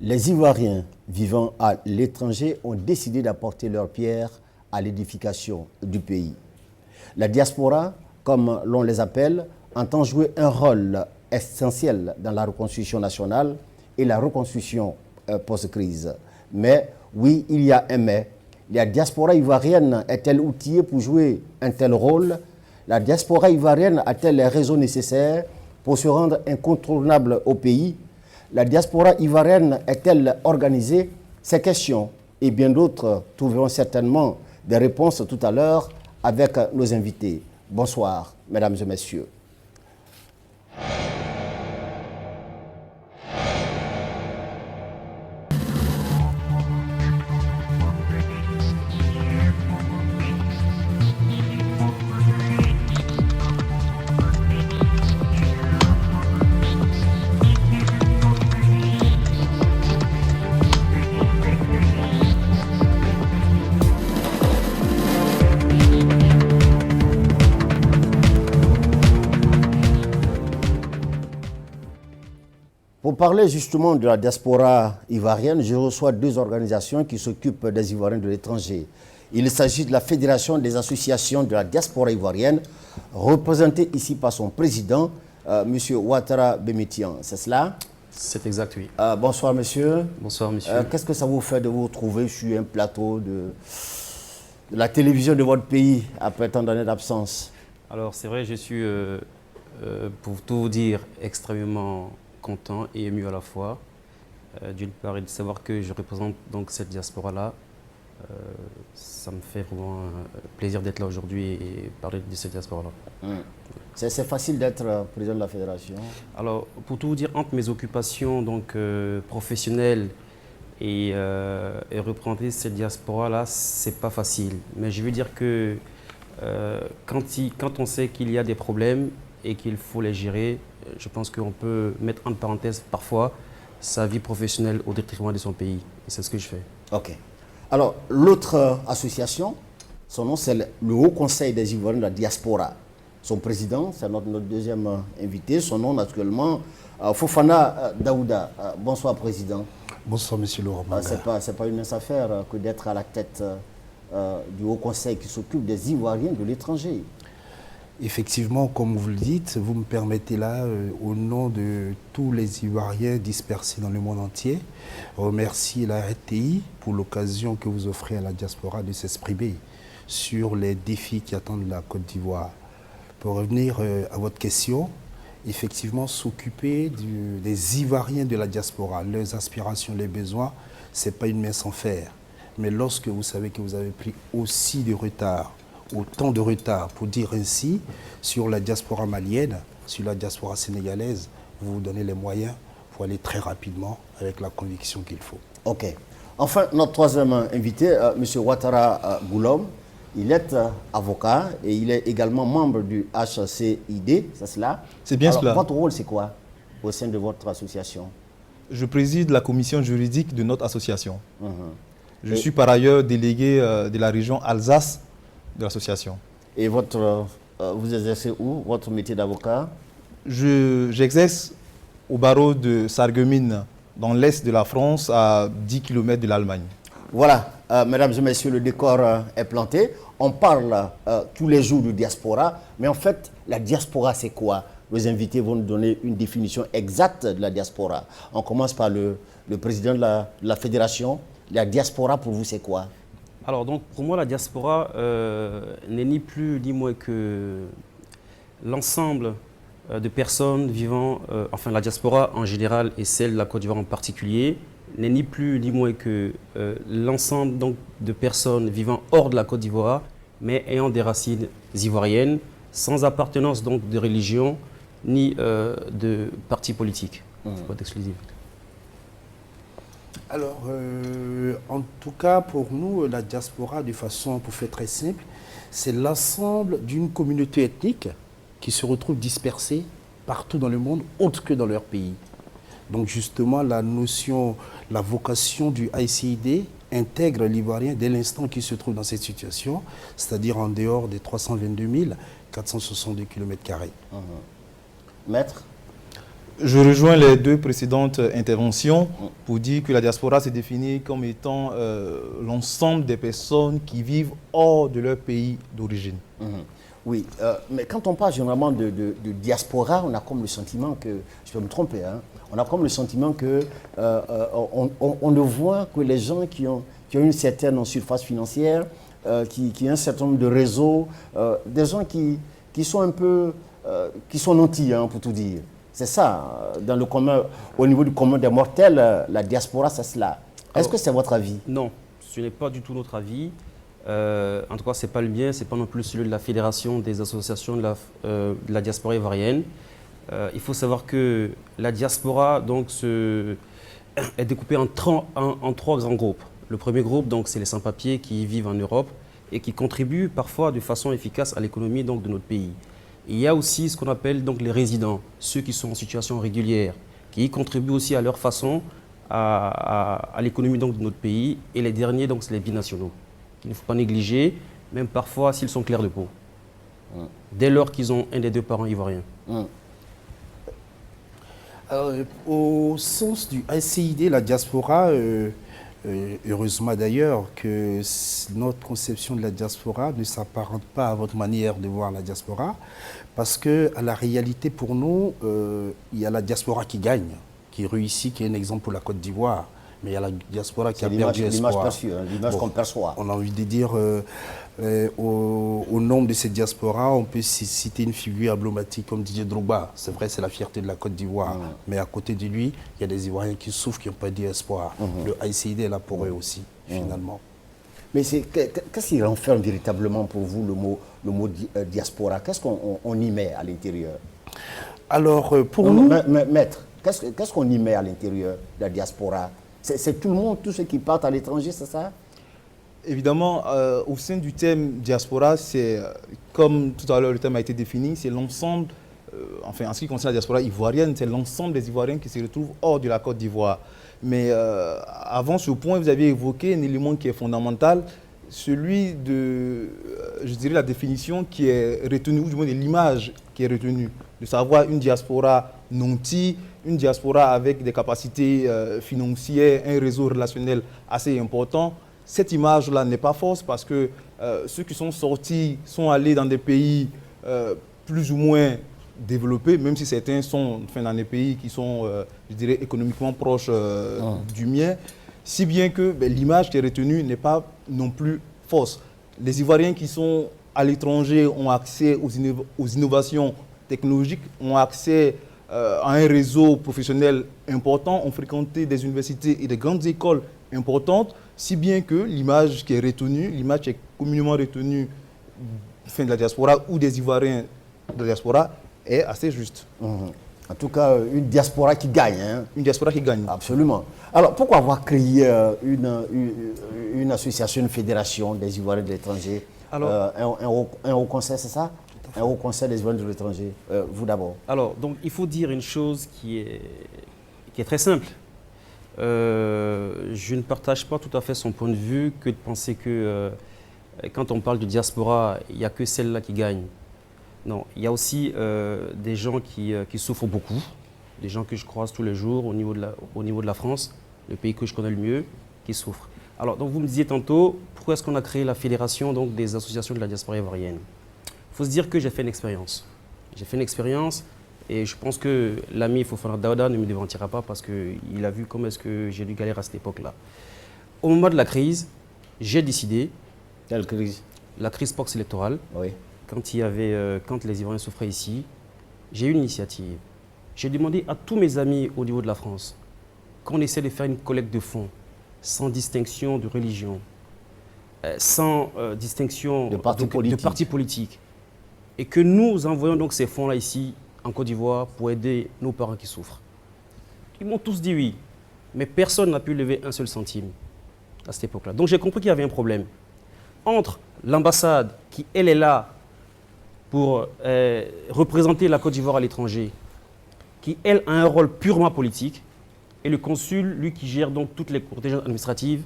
Les Ivoiriens vivant à l'étranger ont décidé d'apporter leur pierre à l'édification du pays. La diaspora, comme l'on les appelle, entend jouer un rôle essentiel dans la reconstruction nationale et la reconstruction post-crise. Mais oui, il y a un mais. La diaspora ivoirienne est-elle outillée pour jouer un tel rôle? La diaspora ivoirienne a-t-elle les réseaux nécessaires pour se rendre incontournable au pays? La diaspora ivoirienne est-elle organisée? Ces questions et bien d'autres trouveront certainement des réponses tout à l'heure avec nos invités. Bonsoir, mesdames et messieurs. Pour parler justement de la diaspora ivoirienne, je reçois deux organisations qui s'occupent des Ivoiriens de l'étranger. Il s'agit de la Fédération des associations de la diaspora ivoirienne, représentée ici par son président, M. Ouattara Bémetian. C'est cela? C'est exact, oui. Bonsoir, monsieur. Bonsoir, monsieur. Qu'est-ce que ça vous fait de vous retrouver sur un plateau de la télévision de votre pays après tant d'années d'absence? Alors, c'est vrai, je suis, pour tout vous dire, extrêmement content et ému à la fois. D'une part, et de savoir que je représente donc cette diaspora-là. Ça me fait vraiment plaisir d'être là aujourd'hui et parler de cette diaspora-là. C'est facile d'être président de la fédération? Alors, pour tout vous dire, entre mes occupations donc, professionnelles et représenter cette diaspora-là, c'est pas facile. Mais je veux dire que quand on sait qu'il y a des problèmes et qu'il faut les gérer, je pense qu'on peut mettre en parenthèse parfois sa vie professionnelle au détriment de son pays. Et c'est ce que je fais. Ok. Alors, l'autre association, son nom c'est le Haut Conseil des Ivoiriens de la diaspora. Son président, c'est notre deuxième invité, son nom naturellement, Fofana Daouda. Bonsoir, président. Bonsoir, monsieur Laurent. C'est pas une mince affaire que d'être à la tête du Haut Conseil qui s'occupe des Ivoiriens de l'étranger. Effectivement, comme vous le dites, vous me permettez là, au nom de tous les Ivoiriens dispersés dans le monde entier, remercier la RTI pour l'occasion que vous offrez à la diaspora de s'exprimer sur les défis qui attendent la Côte d'Ivoire. Pour revenir à votre question, effectivement, s'occuper des Ivoiriens de la diaspora, leurs aspirations, les besoins, ce n'est pas une main sans fer. Mais lorsque vous savez que vous avez pris aussi de retard, autant de retard, pour dire ainsi, sur la diaspora malienne, sur la diaspora sénégalaise, vous vous donnez les moyens pour aller très rapidement avec la conviction qu'il faut. Ok. Enfin, notre troisième invité, M. Ouattara Goulom, il est avocat et il est également membre du HCID, c'est cela? C'est bien cela. Votre rôle, c'est quoi au sein de votre association? Je préside la commission juridique de notre association. Je suis par ailleurs délégué de la région Alsace de l'association. Et vous exercez où, votre métier d'avocat? J'exerce au barreau de Sarreguemines, dans l'est de la France, à 10 km de l'Allemagne. Voilà, mesdames et messieurs, le décor est planté. On parle tous les jours de diaspora, mais en fait, la diaspora, c'est quoi? Nos invités vont nous donner une définition exacte de la diaspora. On commence par le président de la fédération. La diaspora, pour vous, c'est quoi? Alors, donc, pour moi, la diaspora n'est ni plus ni moins que l'ensemble de personnes vivant, enfin la diaspora en général et celle de la Côte d'Ivoire en particulier, n'est ni plus ni moins que l'ensemble donc, de personnes vivant hors de la Côte d'Ivoire, mais ayant des racines ivoiriennes, sans appartenance donc de religion ni de parti politique. C'est pas exclusif. Alors, en tout cas, pour nous, la diaspora, de façon, pour faire très simple, c'est l'ensemble d'une communauté ethnique qui se retrouve dispersée partout dans le monde, autre que dans leur pays. Donc, justement, la notion, la vocation du HCID intègre l'Ivoirien dès l'instant qu'il se trouve dans cette situation, c'est-à-dire en dehors des 322 462 km². Maître? Je rejoins les deux précédentes interventions pour dire que la diaspora se définit comme étant l'ensemble des personnes qui vivent hors de leur pays d'origine. Oui, mais quand on parle généralement de diaspora, on a comme le sentiment que, je peux me tromper, hein, on a comme le sentiment que on ne voit que les gens qui ont une certaine surface financière, qui ont un certain nombre de réseaux, des gens qui sont un peu, qui sont nantis, hein, pour tout dire. C'est ça, dans le commun, au niveau du commun des mortels, la diaspora, c'est cela. Est-ce que c'est votre avis? Non, ce n'est pas du tout notre avis. En tout cas, ce n'est pas le mien, ce n'est pas non plus celui de la Fédération des associations de la diaspora ivoirienne. Il faut savoir que la diaspora donc, est découpée en trois grands groupes. Le premier groupe, c'est les sans-papiers qui vivent en Europe et qui contribuent parfois de façon efficace à l'économie de notre pays. Il y a aussi ce qu'on appelle donc, les résidents, ceux qui sont en situation régulière, qui contribuent aussi à leur façon à l'économie de notre pays. Et les derniers, c'est les binationaux, qu'il ne faut pas négliger, même parfois s'ils sont clairs de peau, dès lors qu'ils ont un des deux parents ivoiriens. Au sens du ACID, la diaspora, heureusement d'ailleurs que notre conception de la diaspora ne s'apparente pas à votre manière de voir la diaspora, parce que à la réalité pour nous, il y a la diaspora qui gagne, qui réussit, qui est un exemple pour la Côte d'Ivoire. Mais il y a la diaspora qui a perdu espoir. L'image perçue, hein, l'image qu'on perçoit. On a envie de dire, au nombre de ces diasporas, on peut citer une figure emblématique comme Didier Drogba. C'est vrai, c'est la fierté de la Côte d'Ivoire. Mais à côté de lui, il y a des Ivoiriens qui souffrent, qui n'ont pas d'espoir. Le AICID est là pour eux aussi, finalement. Mais qu'est-ce qui renferme véritablement pour vous le mot diaspora? Qu'est-ce qu'on y met à l'intérieur? Alors, pour nous... Maître, qu'est-ce qu'on y met à l'intérieur de la diaspora? C'est tout le monde, tous ceux qui partent à l'étranger, c'est ça? Évidemment, au sein du thème diaspora, c'est, comme tout à l'heure le thème a été défini, c'est l'ensemble, enfin en ce qui concerne la diaspora ivoirienne, c'est l'ensemble des Ivoiriens qui se retrouvent hors de la Côte d'Ivoire. Mais avant ce point, vous avez évoqué un élément qui est fondamental, celui de, je dirais, la définition qui est retenue, ou du moins de l'image qui est retenue, de savoir une diaspora nantie, une diaspora avec des capacités financières, un réseau relationnel assez important. Cette image-là n'est pas fausse parce que ceux qui sont sortis sont allés dans des pays plus ou moins développés, même si certains sont dans des pays qui sont, je dirais, économiquement proches du mien, si bien que l'image qui est retenue n'est pas non plus fausse. Les Ivoiriens qui sont à l'étranger ont accès aux innovations technologiques, ont accès à un réseau professionnel important, ont fréquenté des universités et des grandes écoles importantes, si bien que l'image qui est retenue, l'image qui est communément retenue de la diaspora ou des Ivoiriens de la diaspora est assez juste. En tout cas, une diaspora qui gagne. Hein. Une diaspora qui gagne. Absolument. Alors, pourquoi avoir créé une association, une fédération des Ivoiriens de l'étranger? Un haut conseil, c'est ça? Un haut conseil des Ivoiriens de l'étranger. Vous d'abord. Alors, donc, il faut dire une chose qui est très simple. Je ne partage pas tout à fait son point de vue que de penser que quand on parle de diaspora, il n'y a que celle-là qui gagne. Non, il y a aussi des gens qui souffrent beaucoup, des gens que je croise tous les jours au niveau de la France, le pays que je connais le mieux, qui souffrent. Alors, donc vous me disiez tantôt, pourquoi est-ce qu'on a créé la fédération donc, des associations de la diaspora ivoirienne? Il faut se dire que j'ai fait une expérience. J'ai fait une expérience et je pense que l'ami Fofana Daouda ne me démentira pas parce qu'il a vu comment est-ce que j'ai dû galérer à cette époque-là. Au moment de la crise, j'ai décidé... Quelle crise? La crise post-électorale. Oui. Quand les Ivoiriens souffraient ici, j'ai eu une initiative. J'ai demandé à tous mes amis au niveau de la France qu'on essaie de faire une collecte de fonds, sans distinction de religion, sans distinction de partis politiques. Et que nous envoyons donc ces fonds-là ici, en Côte d'Ivoire, pour aider nos parents qui souffrent. Ils m'ont tous dit oui, mais personne n'a pu lever un seul centime à cette époque-là. Donc j'ai compris qu'il y avait un problème entre l'ambassade, qui elle est là pour représenter la Côte d'Ivoire à l'étranger, qui elle a un rôle purement politique, et le consul, lui qui gère donc toutes les contingents administratives,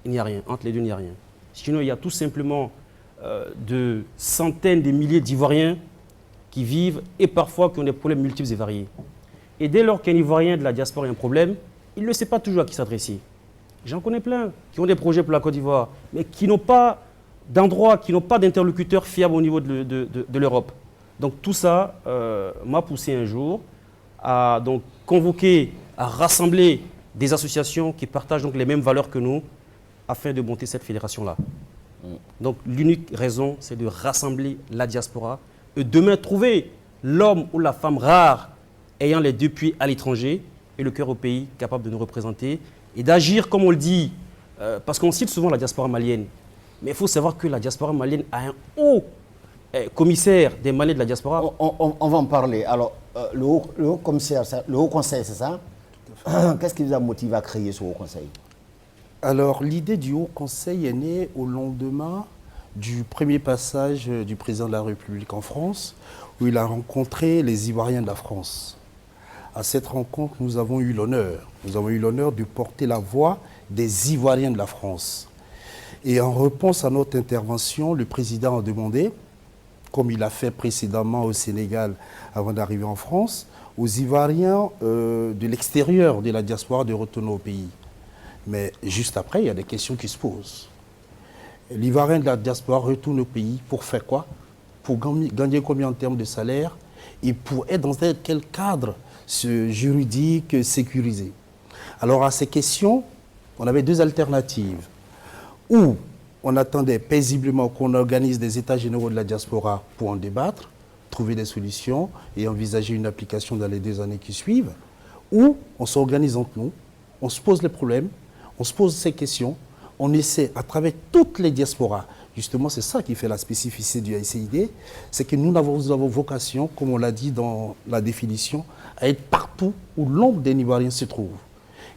il n'y a rien. Entre les deux, il n'y a rien. Sinon, il y a tout simplement de centaines de milliers d'Ivoiriens qui vivent et parfois qui ont des problèmes multiples et variés. Et dès lors qu'un Ivoirien de la diaspora a un problème, il ne sait pas toujours à qui s'adresser. J'en connais plein qui ont des projets pour la Côte d'Ivoire, mais qui n'ont pas d'endroit, qui n'ont pas d'interlocuteurs fiables au niveau de l'Europe. Donc tout ça m'a poussé un jour à donc, convoquer, à rassembler des associations qui partagent donc les mêmes valeurs que nous afin de monter cette fédération-là. Donc l'unique raison, c'est de rassembler la diaspora et demain trouver l'homme ou la femme rare ayant les 2 pieds à l'étranger et le cœur au pays, capable de nous représenter et d'agir comme on le dit, parce qu'on cite souvent la diaspora malienne, mais il faut savoir que la diaspora malienne a un haut commissaire des Maliens de la diaspora. On va en parler. Alors, le haut commissaire, le haut conseil, c'est ça? Qu'est-ce qui vous a motivé à créer ce haut conseil? Alors, l'idée du Haut Conseil est née au lendemain du premier passage du président de la République en France, où il a rencontré les Ivoiriens de la France. À cette rencontre, nous avons eu l'honneur de porter la voix des Ivoiriens de la France. Et en réponse à notre intervention, le président a demandé, comme il a fait précédemment au Sénégal avant d'arriver en France, aux Ivoiriens de l'extérieur de la diaspora de retourner au pays. Mais juste après, il y a des questions qui se posent. L'Ivoirien de la diaspora retourne au pays pour faire quoi? Pour gagner combien en termes de salaire? Et pour être dans quel cadre juridique sécurisé? Alors à ces questions, on avait 2 alternatives. Ou on attendait paisiblement qu'on organise des états généraux de la diaspora pour en débattre, trouver des solutions et envisager une application dans les 2 années qui suivent. Ou on s'organise entre nous, on se pose les problèmes, on se pose ces questions, on essaie à travers toutes les diasporas. Justement, c'est ça qui fait la spécificité du AICID, c'est que nous avons vocation, comme on l'a dit dans la définition, à être partout où l'ombre des Ivoiriens se trouve.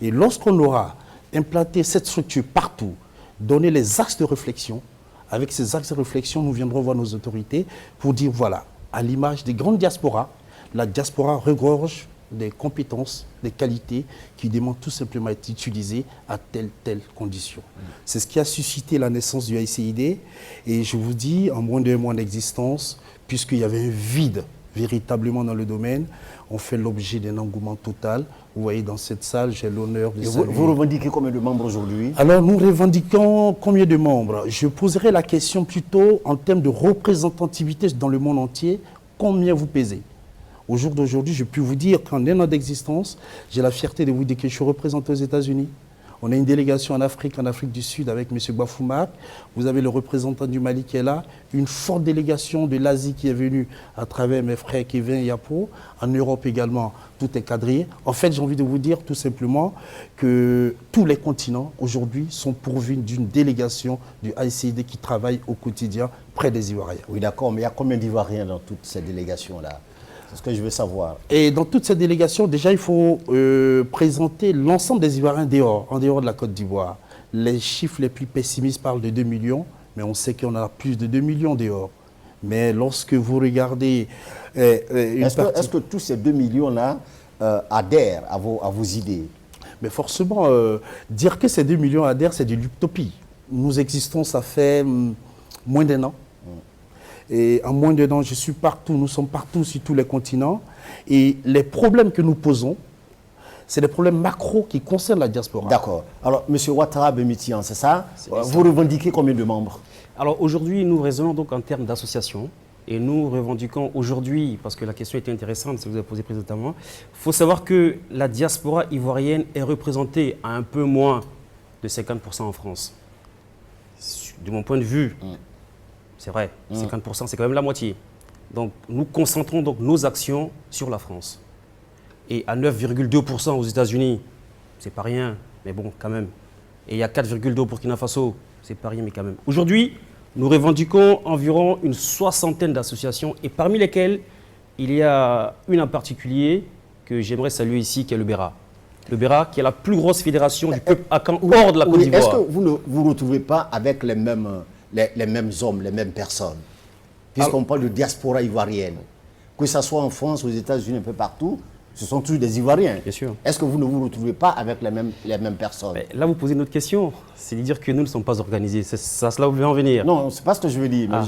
Et lorsqu'on aura implanté cette structure partout, donné les axes de réflexion, avec ces axes de réflexion, nous viendrons voir nos autorités pour dire, voilà, à l'image des grandes diasporas, la diaspora regorge des compétences, des qualités qui demandent tout simplement à être utilisées à telle condition. C'est ce qui a suscité la naissance du AICID. Et je vous dis, en moins d'1 mois d'existence, puisqu'il y avait un vide véritablement dans le domaine, on fait l'objet d'un engouement total. Vous voyez, dans cette salle, j'ai l'honneur de saluer. Vous revendiquez combien de membres aujourd'hui? Alors, nous revendiquons combien de membres? Je poserai la question plutôt en termes de représentativité dans le monde entier. Combien vous pesez? Au jour d'aujourd'hui, je peux vous dire qu'en 1 an d'existence, j'ai la fierté de vous dire que je suis représenté aux États-Unis. On a une délégation en Afrique du Sud avec M. Bafoumak. Vous avez le représentant du Mali qui est là. Une forte délégation de l'Asie qui est venue à travers mes frères Kevin et Yapo. En Europe également, tout est quadrillé. En fait, j'ai envie de vous dire tout simplement que tous les continents aujourd'hui sont pourvus d'une délégation du AICID qui travaille au quotidien près des Ivoiriens. Oui, d'accord, mais il y a combien d'Ivoiriens dans toutes ces délégations-là? C'est ce que je veux savoir. Et dans toute cette délégation, déjà, il faut présenter l'ensemble des Ivoiriens en dehors de la Côte d'Ivoire. Les chiffres les plus pessimistes parlent de 2 millions, mais on sait qu'on a plus de 2 millions dehors. Mais lorsque vous regardez... Est-ce que tous ces 2 millions-là adhèrent à vos idées? Mais forcément, dire que ces 2 millions adhèrent, c'est de l'utopie. Nous existons, ça fait moins d'1 an. Et en moins d'1 an, je suis partout, nous sommes partout sur tous les continents. Et les problèmes que nous posons, c'est des problèmes macro qui concernent la diaspora. D'accord. Alors, M. Ouattara Bemitian, c'est ça? Vous revendiquez combien de membres? Alors aujourd'hui, nous raisonnons donc en termes d'association. Et nous revendiquons aujourd'hui, parce que la question était intéressante, si vous avez posé précédemment, il faut savoir que la diaspora ivoirienne est représentée à un peu moins de 50% en France. De mon point de vue, c'est vrai, 50%, c'est quand même la moitié. Donc, nous concentrons donc nos actions sur la France. Et à 9,2% aux États-Unis, c'est pas rien, mais bon, quand même. Et il y a 4,2% au Burkina Faso, c'est pas rien, mais quand même. Aujourd'hui, nous revendiquons environ une 60aine d'associations, et parmi lesquelles, il y a une en particulier que j'aimerais saluer ici, qui est le BERA. Le BERA, qui est la plus grosse fédération du peuple akan hors de la Côte d'Ivoire. Est-ce que vous ne vous retrouvez pas avec les mêmes hommes, les mêmes personnes? Puisqu'on parle de diaspora ivoirienne, que ce soit en France, aux États-Unis, un peu partout, Ce sont tous des Ivoiriens. Bien sûr. Est-ce que vous ne vous retrouvez pas avec les mêmes personnes? Mais là, vous posez une autre question. C'est de dire que nous ne sommes pas organisés. C'est ça, cela vous voulez en venir? Non, ce n'est pas ce que je veux dire. Mais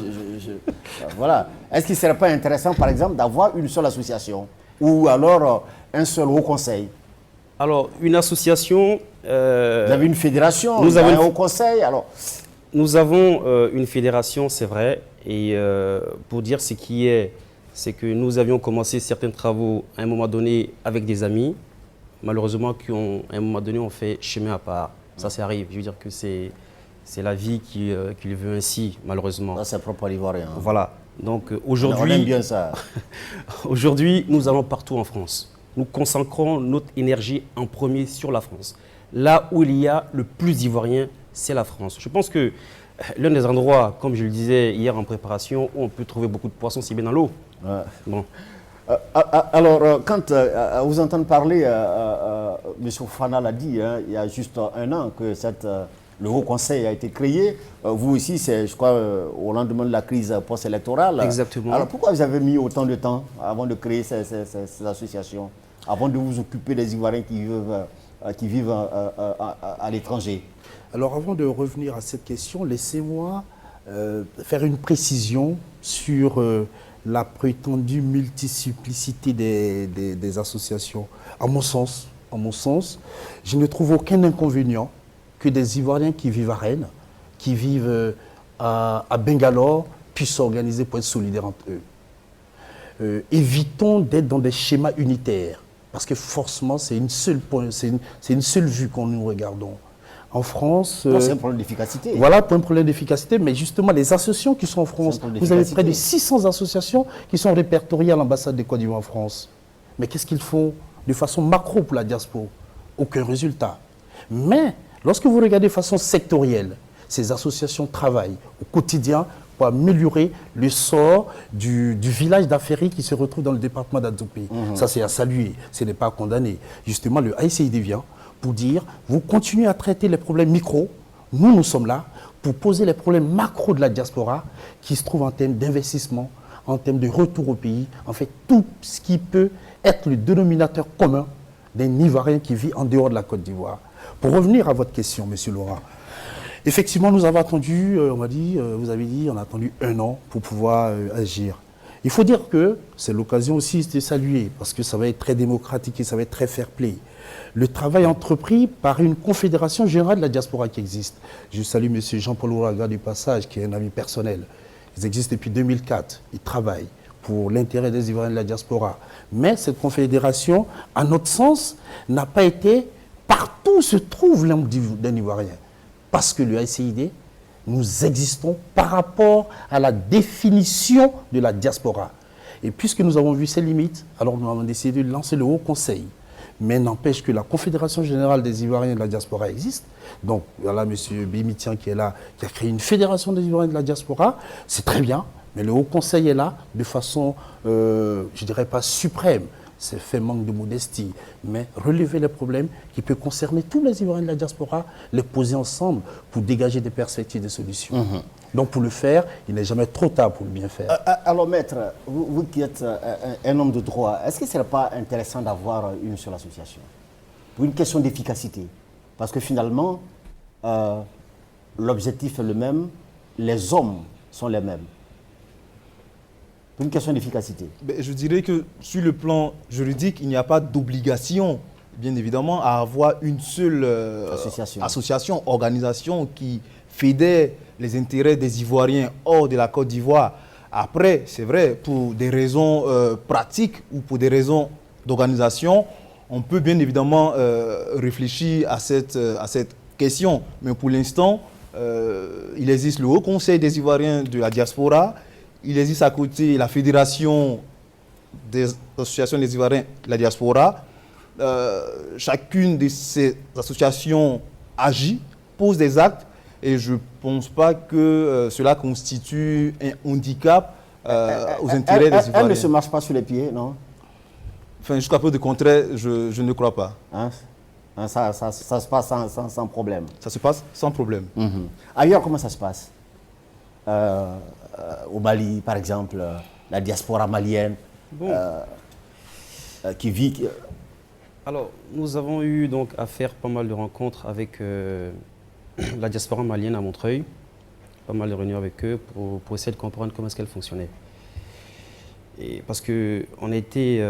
voilà. Est-ce qu'il ne serait pas intéressant, par exemple, d'avoir une seule association ou alors un seul haut conseil? Alors, une association... Vous avez une fédération, nous avons un haut conseil. Alors... Nous avons une fédération, c'est vrai. Et pour dire ce qui est, c'est que nous avions commencé certains travaux à un moment donné avec des amis, malheureusement, qui à un moment donné ont fait chemin à part. Ça arrive. Je veux dire que c'est la vie qui le veut ainsi, malheureusement. C'est propre à l'Ivoirien. Hein. Voilà. Donc aujourd'hui, on aime bien ça. Aujourd'hui, nous allons partout en France. Nous consacrons notre énergie en premier sur la France. Là où il y a le plus d'Ivoiriens, c'est la France. Je pense que l'un des endroits, comme je le disais hier en préparation, où on peut trouver beaucoup de poissons, c'est bien dans l'eau. Ouais. Bon. Alors, quand vous entendez parler, M. Fofana l'a dit, hein, il y a juste un an que le Haut Conseil a été créé. Vous aussi, c'est, je crois, au lendemain de la crise post-électorale. Exactement. Alors, pourquoi vous avez mis autant de temps avant de créer ces associations, avant de vous occuper des Ivoiriens qui vivent à l'étranger? Alors, avant de revenir à cette question, laissez-moi faire une précision sur la prétendue multiplicité des associations. À mon sens, je ne trouve aucun inconvénient que des Ivoiriens qui vivent à Rennes, qui vivent à Bangalore, puissent s'organiser pour être solidaires entre eux. Évitons d'être dans des schémas unitaires, parce que forcément, c'est une seule vue qu'on nous regardons. En France... c'est un problème d'efficacité. Voilà, pour un problème d'efficacité, mais justement, les associations qui sont en France, vous avez près de 600 associations qui sont répertoriées à l'ambassade de Côte d'Ivoire en France. Mais qu'est-ce qu'ils font de façon macro pour la diaspora? Aucun résultat. Mais, lorsque vous regardez de façon sectorielle, ces associations travaillent au quotidien pour améliorer le sort du village d'Aféry qui se retrouve dans le département d'Adzopé. Ça, c'est à saluer, ce n'est pas à condamner. Justement, le AICID vient pour dire, vous continuez à traiter les problèmes micro, nous sommes là pour poser les problèmes macro de la diaspora qui se trouvent en termes d'investissement, en termes de retour au pays, en fait tout ce qui peut être le dénominateur commun d'un Ivoirien qui vit en dehors de la Côte d'Ivoire. Pour revenir à votre question, M. Laurent, effectivement, nous avons attendu, vous avez dit, on a attendu 1 an pour pouvoir agir. Il faut dire que c'est l'occasion aussi de saluer, parce que ça va être très démocratique et ça va être très fair-play. Le travail entrepris par une confédération générale de la diaspora qui existe. Je salue M. Jean-Paul Ouraga du passage, qui est un ami personnel. Ils existent depuis 2004. Ils travaillent pour l'intérêt des Ivoiriens de la diaspora. Mais cette confédération, à notre sens, n'a pas été partout où se trouve l'âme d'un Ivoirien. Parce que le AICID, nous existons par rapport à la définition de la diaspora. Et puisque nous avons vu ces limites, alors nous avons décidé de lancer le Haut Conseil. Mais n'empêche que la Confédération Générale des Ivoiriens de la Diaspora existe. Donc, voilà M. Bimitian qui est là, qui a créé une fédération des Ivoiriens de la Diaspora. C'est très bien, mais le Haut Conseil est là de façon, je ne dirais pas suprême. C'est fait manque de modestie, mais relever les problèmes qui peuvent concerner tous les Ivoiriens de la diaspora, les poser ensemble pour dégager des perspectives, des solutions. Donc pour le faire, il n'est jamais trop tard pour le bien faire. Alors maître, vous qui êtes un homme de droit, est-ce que ce ne serait pas intéressant d'avoir une seule association? Pour une question d'efficacité. Parce que finalement, l'objectif est le même, les hommes sont les mêmes. Pour une question d'efficacité. Je dirais que sur le plan juridique, il n'y a pas d'obligation, bien évidemment, à avoir une seule association, organisation qui fédère les intérêts des Ivoiriens hors de la Côte d'Ivoire. Après, c'est vrai, pour des raisons pratiques ou pour des raisons d'organisation, on peut bien évidemment réfléchir à cette question. Mais pour l'instant, il existe le Haut Conseil des Ivoiriens de la diaspora. Il existe à côté la Fédération des associations des Ivoiriens de la diaspora. Chacune de ces associations agit, pose des actes, et je ne pense pas que cela constitue un handicap aux intérêts des Ivoiriens. Elle ne se marche pas sur les pieds, non? Enfin, jusqu'à peu de contraire, je ne crois pas. Hein? Ça se passe sans problème. Ça se passe sans problème. Ailleurs, comment ça se passe? Au Mali, par exemple, la diaspora malienne. Bon. qui vit... Alors, nous avons eu donc à faire pas mal de rencontres avec la diaspora malienne à Montreuil, pas mal de réunions avec eux pour essayer de comprendre comment est-ce qu'elle fonctionnait. Et parce qu'on a été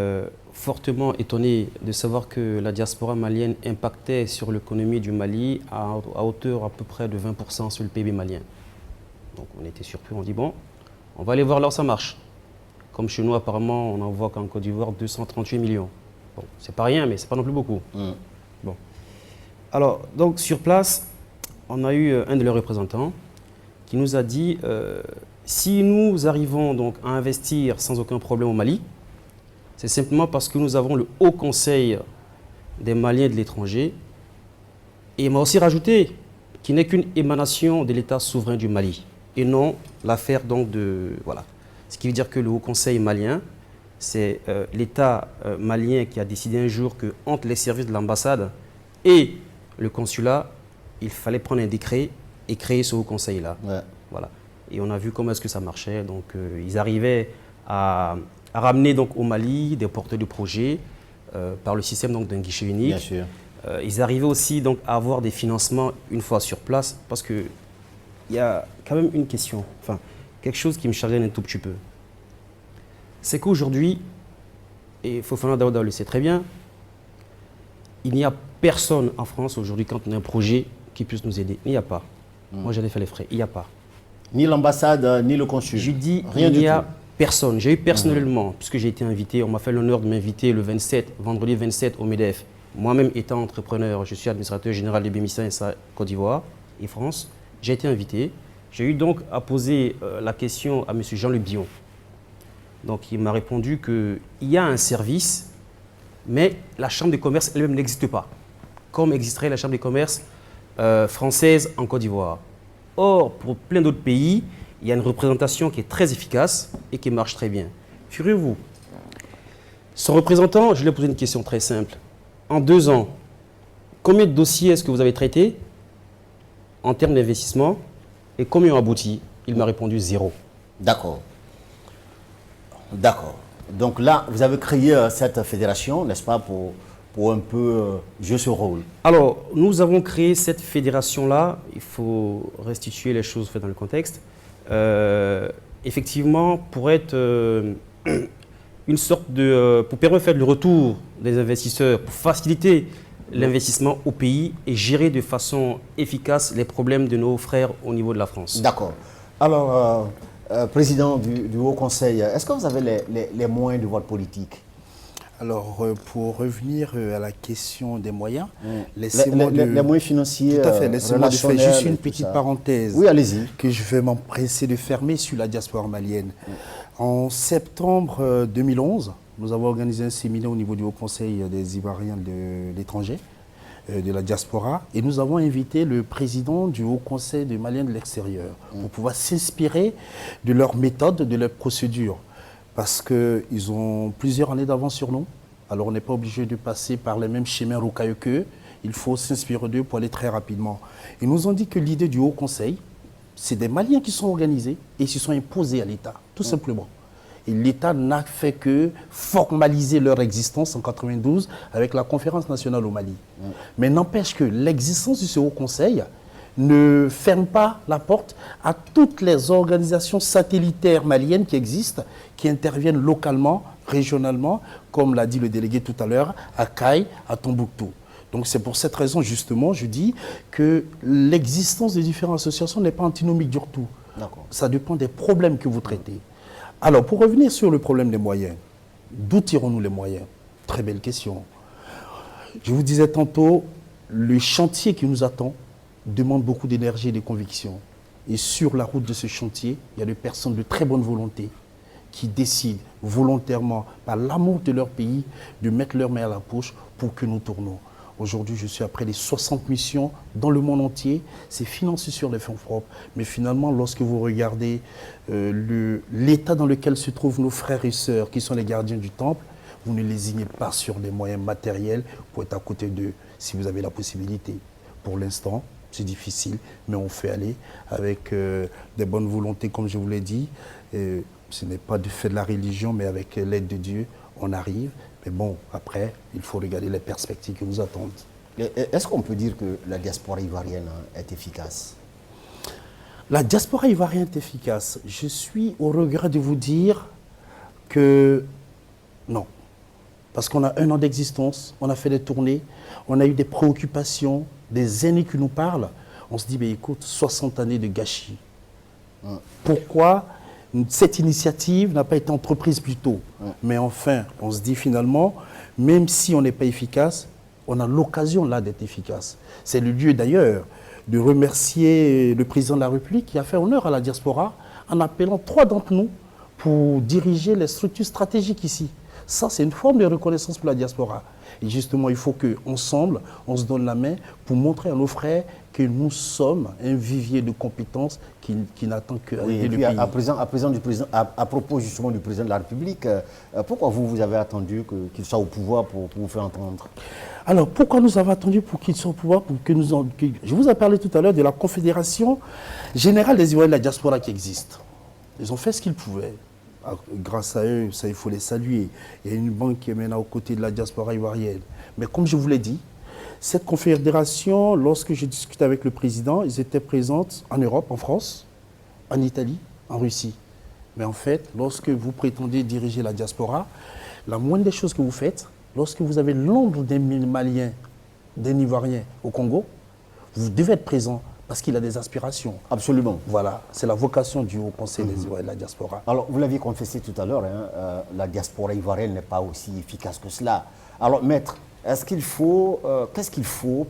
fortement étonnés de savoir que la diaspora malienne impactait sur l'économie du Mali à hauteur à peu près de 20% sur le PIB malien. Donc on était surpris, on dit bon, on va aller voir là où ça marche. Comme chez nous apparemment, on envoie qu'en Côte d'Ivoire 238 millions. Bon, c'est pas rien, mais c'est pas non plus beaucoup. Bon. Alors, donc sur place, on a eu un de leurs représentants qui nous a dit si nous arrivons donc à investir sans aucun problème au Mali, c'est simplement parce que nous avons le Haut Conseil des Maliens de l'étranger. Et il m'a aussi rajouté qu'il n'est qu'une émanation de l'État souverain du Mali et non l'affaire donc de... Voilà. Ce qui veut dire que le Haut Conseil malien, c'est l'État malien qui a décidé un jour que entre les services de l'ambassade et le consulat, il fallait prendre un décret et créer ce Haut Conseil-là. Ouais. Voilà. Et on a vu comment est-ce que ça marchait. Donc, ils arrivaient à ramener donc, au Mali des porteurs de projets par le système donc, d'un guichet unique. Bien sûr. Ils arrivaient aussi donc, à avoir des financements une fois sur place parce qu'il y a quand même une question, enfin, quelque chose qui me chagrine un tout petit peu. C'est qu'aujourd'hui, et Fofana Daouda le sait très bien, il n'y a personne en France aujourd'hui quand on a un projet qui puisse nous aider. Il n'y a pas. Moi, j'en ai fait les frais. Il n'y a pas. Ni l'ambassade, ni le consul. Je dis, rien il du n'y a tout. personne. J'ai eu personnellement, puisque j'ai été invité, on m'a fait l'honneur de m'inviter le 27, vendredi 27 au MEDEF. Moi-même étant entrepreneur, je suis administrateur général de BMISA Côte d'Ivoire et France. J'ai été invité. J'ai eu donc à poser la question à M. Jean Le Bion. Donc il m'a répondu qu'il y a un service, mais la Chambre de commerce elle-même n'existe pas, comme existerait la Chambre de commerce française en Côte d'Ivoire. Or, pour plein d'autres pays, il y a une représentation qui est très efficace et qui marche très bien. Figurez-vous, son représentant, je lui ai posé une question très simple. En 2 ans, combien de dossiers est-ce que vous avez traités en termes d'investissement et combien ont abouti? Il m'a répondu 0. D'accord. D'accord. Donc là, vous avez créé cette fédération, n'est-ce pas, pour un peu jouer ce rôle. Alors, nous avons créé cette fédération-là. Il faut restituer les choses faites dans le contexte. Effectivement, pour être une sorte de... pour permettre de faire le retour des investisseurs, pour faciliter l'investissement au pays et gérer de façon efficace les problèmes de nos frères au niveau de la France. D'accord. Alors, président du Haut Conseil, est-ce que vous avez les moyens de votre politique? Alors, pour revenir à la question des moyens, les moyens financiers, tout à fait, laissez-moi de faire juste une petite parenthèse. Oui, allez-y. Que je vais m'empresser de fermer sur la diaspora malienne. En septembre 2011, nous avons organisé un séminaire au niveau du Haut Conseil des Ivoiriens de l'étranger, de la diaspora, et nous avons invité le président du Haut Conseil des Maliens de l'extérieur pour pouvoir s'inspirer de leurs méthodes, de leurs procédures. Parce qu'ils ont plusieurs années d'avance sur nous. Alors on n'est pas obligé de passer par les mêmes chemins rocailleux qu'eux. Il faut s'inspirer d'eux pour aller très rapidement. Ils nous ont dit que l'idée du Haut Conseil, c'est des Maliens qui sont organisés et ils se sont imposés à l'État, tout simplement. Et l'État n'a fait que formaliser leur existence en 1992 avec la conférence nationale au Mali. Mais n'empêche que l'existence de ce Haut Conseil ne ferme pas la porte à toutes les organisations satellitaires maliennes qui existent, qui interviennent localement, régionalement, comme l'a dit le délégué tout à l'heure, à Caille, à Tombouctou. Donc c'est pour cette raison, justement, je dis que l'existence des différentes associations n'est pas antinomique du tout. Ça dépend des problèmes que vous traitez. Alors, pour revenir sur le problème des moyens, d'où tirons-nous les moyens? Très belle question. Je vous disais tantôt, le chantier qui nous attend demande beaucoup d'énergie et de conviction. Et sur la route de ce chantier, il y a des personnes de très bonne volonté qui décident volontairement, par l'amour de leur pays, de mettre leur main à la poche pour que nous tournons. Aujourd'hui, je suis à près de 60 missions dans le monde entier. C'est financé sur les fonds propres. Mais finalement, lorsque vous regardez l'état dans lequel se trouvent nos frères et sœurs, qui sont les gardiens du temple, vous ne lésinez pas sur des moyens matériels pour être à côté d'eux, si vous avez la possibilité. Pour l'instant, c'est difficile, mais on fait aller avec des bonnes volontés, comme je vous l'ai dit. Ce n'est pas du fait de la religion, mais avec l'aide de Dieu, on arrive. Mais bon, après, il faut regarder les perspectives qui nous attendent. Est-ce qu'on peut dire que la diaspora ivoirienne est efficace? La diaspora ivoirienne est efficace. Je suis au regret de vous dire que non. Parce qu'on a 1 an d'existence, on a fait des tournées, on a eu des préoccupations, des aînés qui nous parlent. On se dit, mais écoute, 60 années de gâchis. Pourquoi cette initiative n'a pas été entreprise plus tôt? Mais enfin, on se dit finalement, même si on n'est pas efficace, on a l'occasion là d'être efficace. C'est le lieu d'ailleurs de remercier le président de la République qui a fait honneur à la diaspora en appelant 3 d'entre nous pour diriger les structures stratégiques ici. Ça, c'est une forme de reconnaissance pour la diaspora. Et justement, il faut qu'ensemble, on se donne la main pour montrer à nos frères que nous sommes un vivier de compétences qui n'attend que oui, et le puis pays. À propos justement du président de la République, pourquoi vous avez attendu qu'il soit au pouvoir pour vous faire entendre? Alors, pourquoi nous avons attendu pour qu'il soit au pouvoir Je vous ai parlé tout à l'heure de la Confédération Générale des Ivoiriens de la Diaspora qui existe. Ils ont fait ce qu'ils pouvaient. Grâce à eux, ça, il faut les saluer. Il y a une banque qui est maintenant aux côtés de la diaspora ivoirienne. Mais comme je vous l'ai dit, cette confédération, lorsque j'ai discuté avec le président, ils étaient présents en Europe, en France, en Italie, en Russie. Mais en fait, lorsque vous prétendez diriger la diaspora, la moindre des choses que vous faites, lorsque vous avez l'ombre d'un Malien, d'un Ivoirien au Congo, vous devez être présent parce qu'il a des aspirations. Absolument. Voilà, c'est la vocation du Haut Conseil des Ivoiriens de la diaspora. Alors, vous l'aviez confessé tout à l'heure, la diaspora ivoirienne n'est pas aussi efficace que cela. Alors, maître, qu'est-ce qu'il faut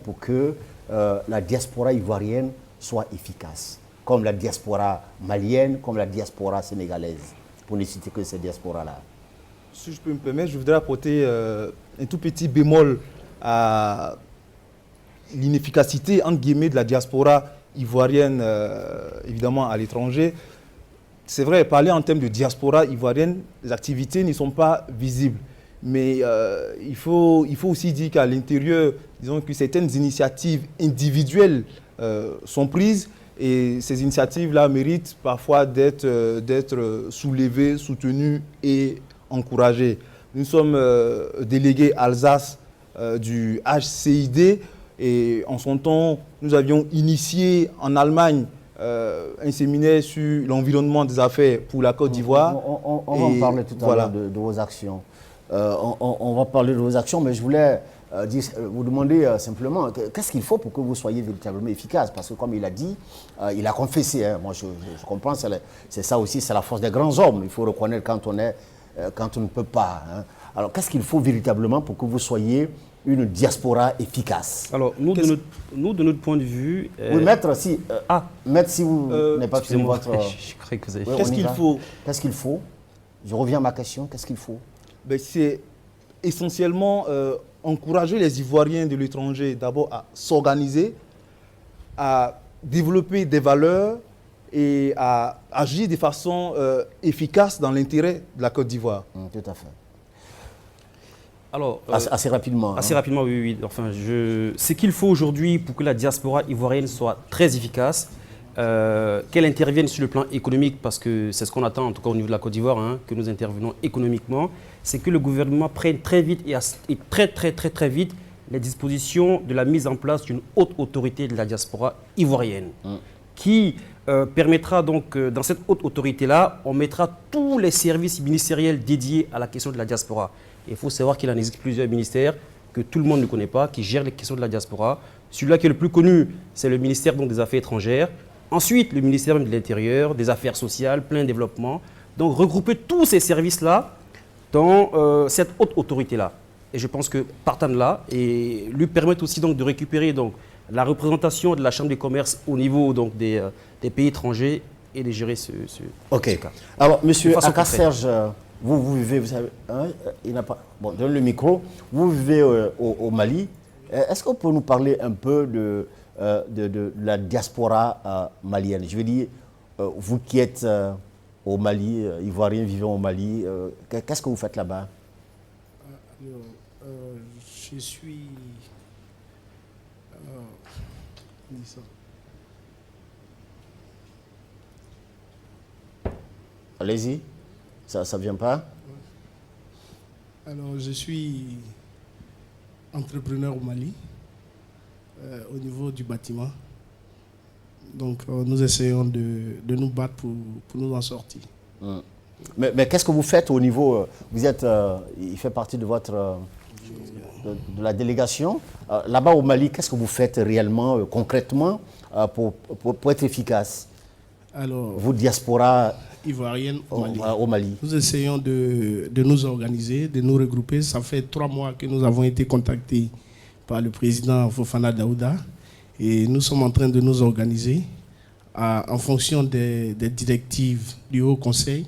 pour que la diaspora ivoirienne soit efficace, comme la diaspora malienne, comme la diaspora sénégalaise, pour ne citer que ces diasporas-là? Si je peux me permettre, je voudrais apporter un tout petit bémol à l'inefficacité, entre guillemets, de la diaspora ivoirienne, évidemment, à l'étranger. C'est vrai, parler en termes de diaspora ivoirienne, les activités ne sont pas visibles. Mais il faut aussi dire qu'à l'intérieur, disons que certaines initiatives individuelles sont prises et ces initiatives-là méritent parfois d'être soulevées, soutenues et encouragées. Nous sommes délégués Alsace du HCID et en son temps, nous avions initié en Allemagne un séminaire sur l'environnement des affaires pour la Côte d'Ivoire. On va en parler tout à l'heure de vos actions. On va parler de vos actions, mais je voulais vous demander simplement qu'est-ce qu'il faut pour que vous soyez véritablement efficace? Parce que comme il a dit, il a confessé, hein, moi je comprends, c'est ça aussi, c'est la force des grands hommes. Il faut reconnaître quand on ne peut pas. Hein. Alors qu'est-ce qu'il faut véritablement pour que vous soyez une diaspora efficace? Alors, nous, de notre point de vue... Oui, maître, maître, si vous n'avez pas fini votre... Je croyais que vous avez... Qu'est-ce qu'il faut? Qu'est-ce qu'il faut? Je reviens à ma question, qu'est-ce qu'il faut? Ben, c'est essentiellement encourager les Ivoiriens de l'étranger d'abord à s'organiser, à développer des valeurs et à agir de façon efficace dans l'intérêt de la Côte d'Ivoire. Tout à fait. Alors, assez rapidement. Assez rapidement, oui. Enfin, ce qu'il faut aujourd'hui pour que la diaspora ivoirienne soit très efficace, qu'elle intervienne sur le plan économique, parce que c'est ce qu'on attend, en tout cas au niveau de la Côte d'Ivoire, hein, que nous intervenons économiquement, c'est que le gouvernement prenne très vite et très vite les dispositions de la mise en place d'une haute autorité de la diaspora ivoirienne, qui permettra donc, dans cette haute autorité-là, on mettra tous les services ministériels dédiés à la question de la diaspora. Il faut savoir qu'il en existe plusieurs ministères que tout le monde ne connaît pas, qui gèrent les questions de la diaspora. Celui-là qui est le plus connu, c'est le ministère donc, des Affaires étrangères. Ensuite, le ministère de l'Intérieur, des Affaires sociales, plein développement. Donc, regrouper tous ces services-là dans cette haute autorité-là. Et je pense que partant de là, et lui permettre aussi donc, de récupérer donc, la représentation de la Chambre des commerces au niveau donc, des pays étrangers et de gérer ce cas. Alors, monsieur Aka Serge, vous vivez, vous savez, hein, il n'a pas. Bon, donne le micro. Vous vivez au Mali. Est-ce qu'on peut nous parler un peu de la diaspora malienne? Je veux dire, vous qui êtes au Mali, Ivoirien vivant au Mali, qu'est-ce que vous faites là-bas? Je suis. Allez-y. Ça ne vient pas? Alors, je suis entrepreneur au Mali, au niveau du bâtiment. Donc, nous essayons de nous battre pour nous en sortir. Mais qu'est-ce que vous faites au niveau... Vous êtes... il fait partie de votre... de la délégation. Là-bas au Mali, qu'est-ce que vous faites réellement, concrètement, pour être efficace? Alors, vous, diaspora ivoirienne au Mali. Nous essayons de nous organiser, de nous regrouper. Ça fait 3 mois que nous avons été contactés par le président Fofana Daouda et nous sommes en train de nous organiser en fonction des directives du Haut Conseil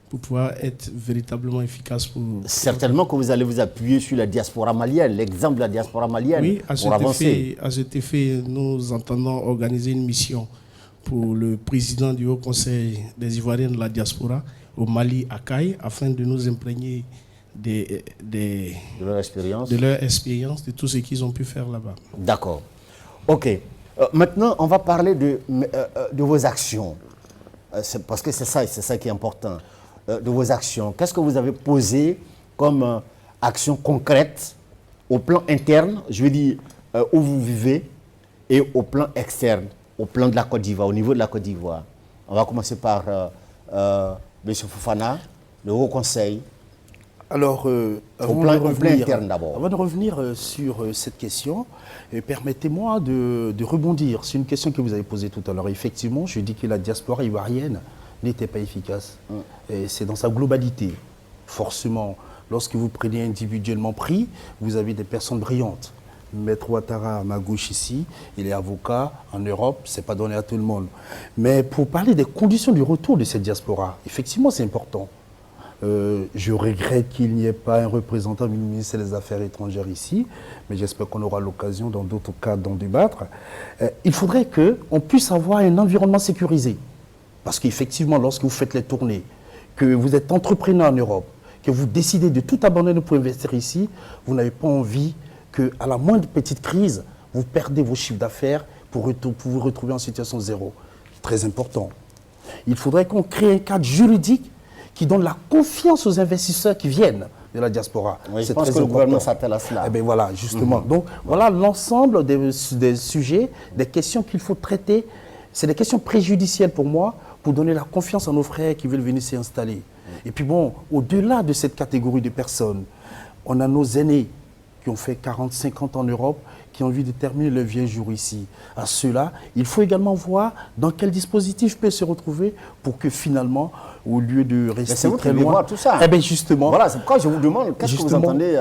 pour pouvoir être véritablement efficace. Certainement que vous allez vous appuyer sur la diaspora malienne, l'exemple de la diaspora malienne, oui, pour avancer. À cet effet, nous entendons organiser une mission pour le président du Haut Conseil des Ivoiriens de la diaspora au Mali, à Caille, afin de nous imprégner de leur expérience, de tout ce qu'ils ont pu faire là-bas. D'accord. OK. Maintenant, on va parler de vos actions. Parce que c'est ça qui est important. De vos actions. Qu'est-ce que vous avez posé comme action concrète au plan interne, je veux dire, où vous vivez, et au plan externe, au plan de la Côte d'Ivoire, au niveau de la Côte d'Ivoire? On va commencer par M. Fofana, le Haut Conseil. Alors, au plan interne d'abord. Avant de revenir sur cette question, permettez-moi de rebondir sur une question que vous avez posée tout à l'heure. Effectivement, je dis que la diaspora ivoirienne n'était pas efficace. C'est dans sa globalité. Forcément, lorsque vous prenez individuellement pris, vous avez des personnes brillantes. Maître Ouattara, à ma gauche ici, il est avocat en Europe, ce n'est pas donné à tout le monde. Mais pour parler des conditions du retour de cette diaspora, effectivement, c'est important. Je regrette qu'il n'y ait pas un représentant du ministère des Affaires étrangères ici, mais j'espère qu'on aura l'occasion dans d'autres cas d'en débattre. Il faudrait qu'on puisse avoir un environnement sécurisé. Parce qu'effectivement, lorsque vous faites les tournées, que vous êtes entrepreneur en Europe, que vous décidez de tout abandonner pour investir ici, vous n'avez pas envie qu'à la moindre petite crise, vous perdez vos chiffres d'affaires pour vous retrouver en situation zéro. C'est très important. Il faudrait qu'on crée un cadre juridique qui donne la confiance aux investisseurs qui viennent de la diaspora. Oui, je pense que le gouvernement s'attelle à cela. Eh bien voilà, justement. Donc voilà l'ensemble des sujets, des questions qu'il faut traiter. C'est des questions préjudicielles pour moi, pour donner la confiance à nos frères qui veulent venir s'y installer. Et puis bon, au-delà de cette catégorie de personnes, on a nos aînés qui ont fait 40, 50 ans en Europe, qui ont envie de terminer leur vieux jour ici. À ceux-là, il faut également voir dans quel dispositif peut se retrouver pour que finalement, au lieu de rester très loin... voir tout ça. Eh bien justement... Voilà, c'est pourquoi je vous demande, qu'est-ce que vous entendez,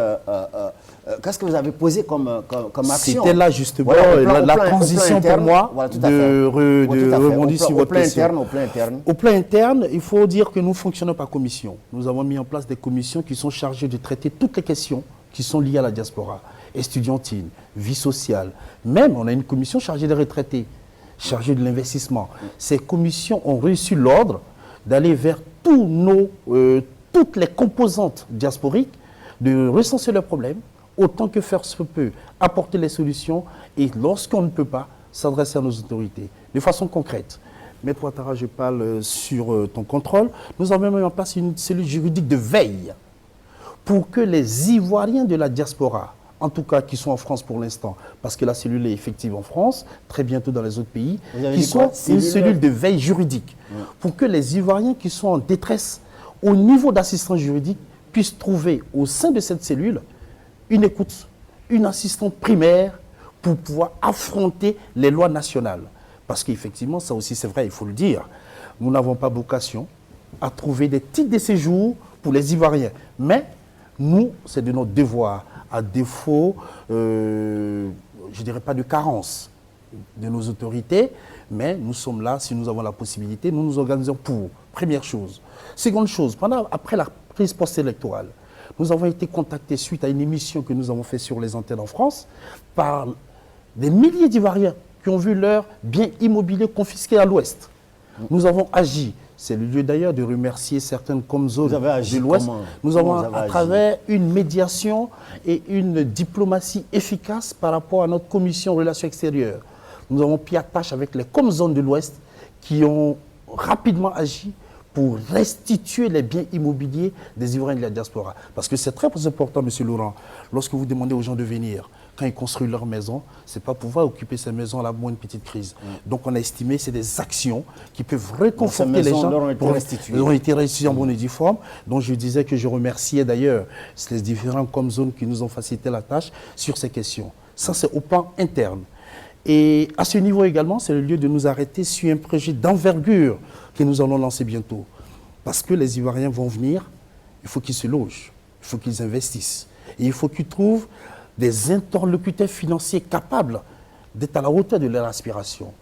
qu'est-ce que vous avez posé comme action? C'était là justement voilà, la transition pour moi de rebondir sur votre question. Au plan interne, il faut dire que nous fonctionnons par commission. Nous avons mis en place des commissions qui sont chargées de traiter toutes les questions qui sont liées à la diaspora, estudiantine, vie sociale. Même, on a une commission chargée des retraités, chargée de l'investissement. Ces commissions ont reçu l'ordre d'aller vers toutes les composantes diasporiques, de recenser leurs problèmes, autant que faire se peut, apporter les solutions et lorsqu'on ne peut pas, s'adresser à nos autorités, de façon concrète. Maître Ouattara, je parle sur ton contrôle. Nous avons mis en place une cellule juridique de veille pour que les Ivoiriens de la diaspora, en tout cas qui sont en France pour l'instant, parce que la cellule est effective en France, très bientôt dans les autres pays, qui sont une cellule de veille juridique, pour que les Ivoiriens qui sont en détresse au niveau d'assistance juridique puissent trouver au sein de cette cellule une écoute, une assistance primaire pour pouvoir affronter les lois nationales. Parce qu'effectivement, ça aussi c'est vrai, il faut le dire, nous n'avons pas vocation à trouver des titres de séjour pour les Ivoiriens. Mais nous, c'est de notre devoir, à défaut, je ne dirais pas de carence de nos autorités, mais nous sommes là, si nous avons la possibilité, nous nous organisons pour. Première chose. Seconde chose, après la prise post-électorale, nous avons été contactés suite à une émission que nous avons faite sur les antennes en France par des milliers d'Ivoiriens qui ont vu leurs biens immobiliers confisqués à l'Ouest. Nous avons agi. C'est le lieu d'ailleurs de remercier certaines comme zones de l'Ouest. Nous avons, à travers une médiation et une diplomatie efficace par rapport à notre commission relations extérieures, nous avons pris attache avec les comme zones de l'Ouest qui ont rapidement agi pour restituer les biens immobiliers des Ivoiriens de la diaspora. Parce que c'est très important, M. Laurent, lorsque vous demandez aux gens de venir, quand ils construisent leur maison, ce n'est pas pouvoir occuper ces maisons à la moindre petite crise. Donc on a estimé que c'est des actions qui peuvent réconforter les gens. Leur ont été restituées. Elles ont été restituées en bonne et due forme. Donc je disais que je remerciais d'ailleurs les différents comme zones qui nous ont facilité la tâche sur ces questions. Ça, c'est au plan interne. Et à ce niveau également, c'est le lieu de nous arrêter sur un projet d'envergure que nous allons lancer bientôt. Parce que les Ivoiriens vont venir, il faut qu'ils se logent, il faut qu'ils investissent. Et il faut qu'ils trouvent des interlocuteurs financiers capables d'être à la hauteur de leur aspiration.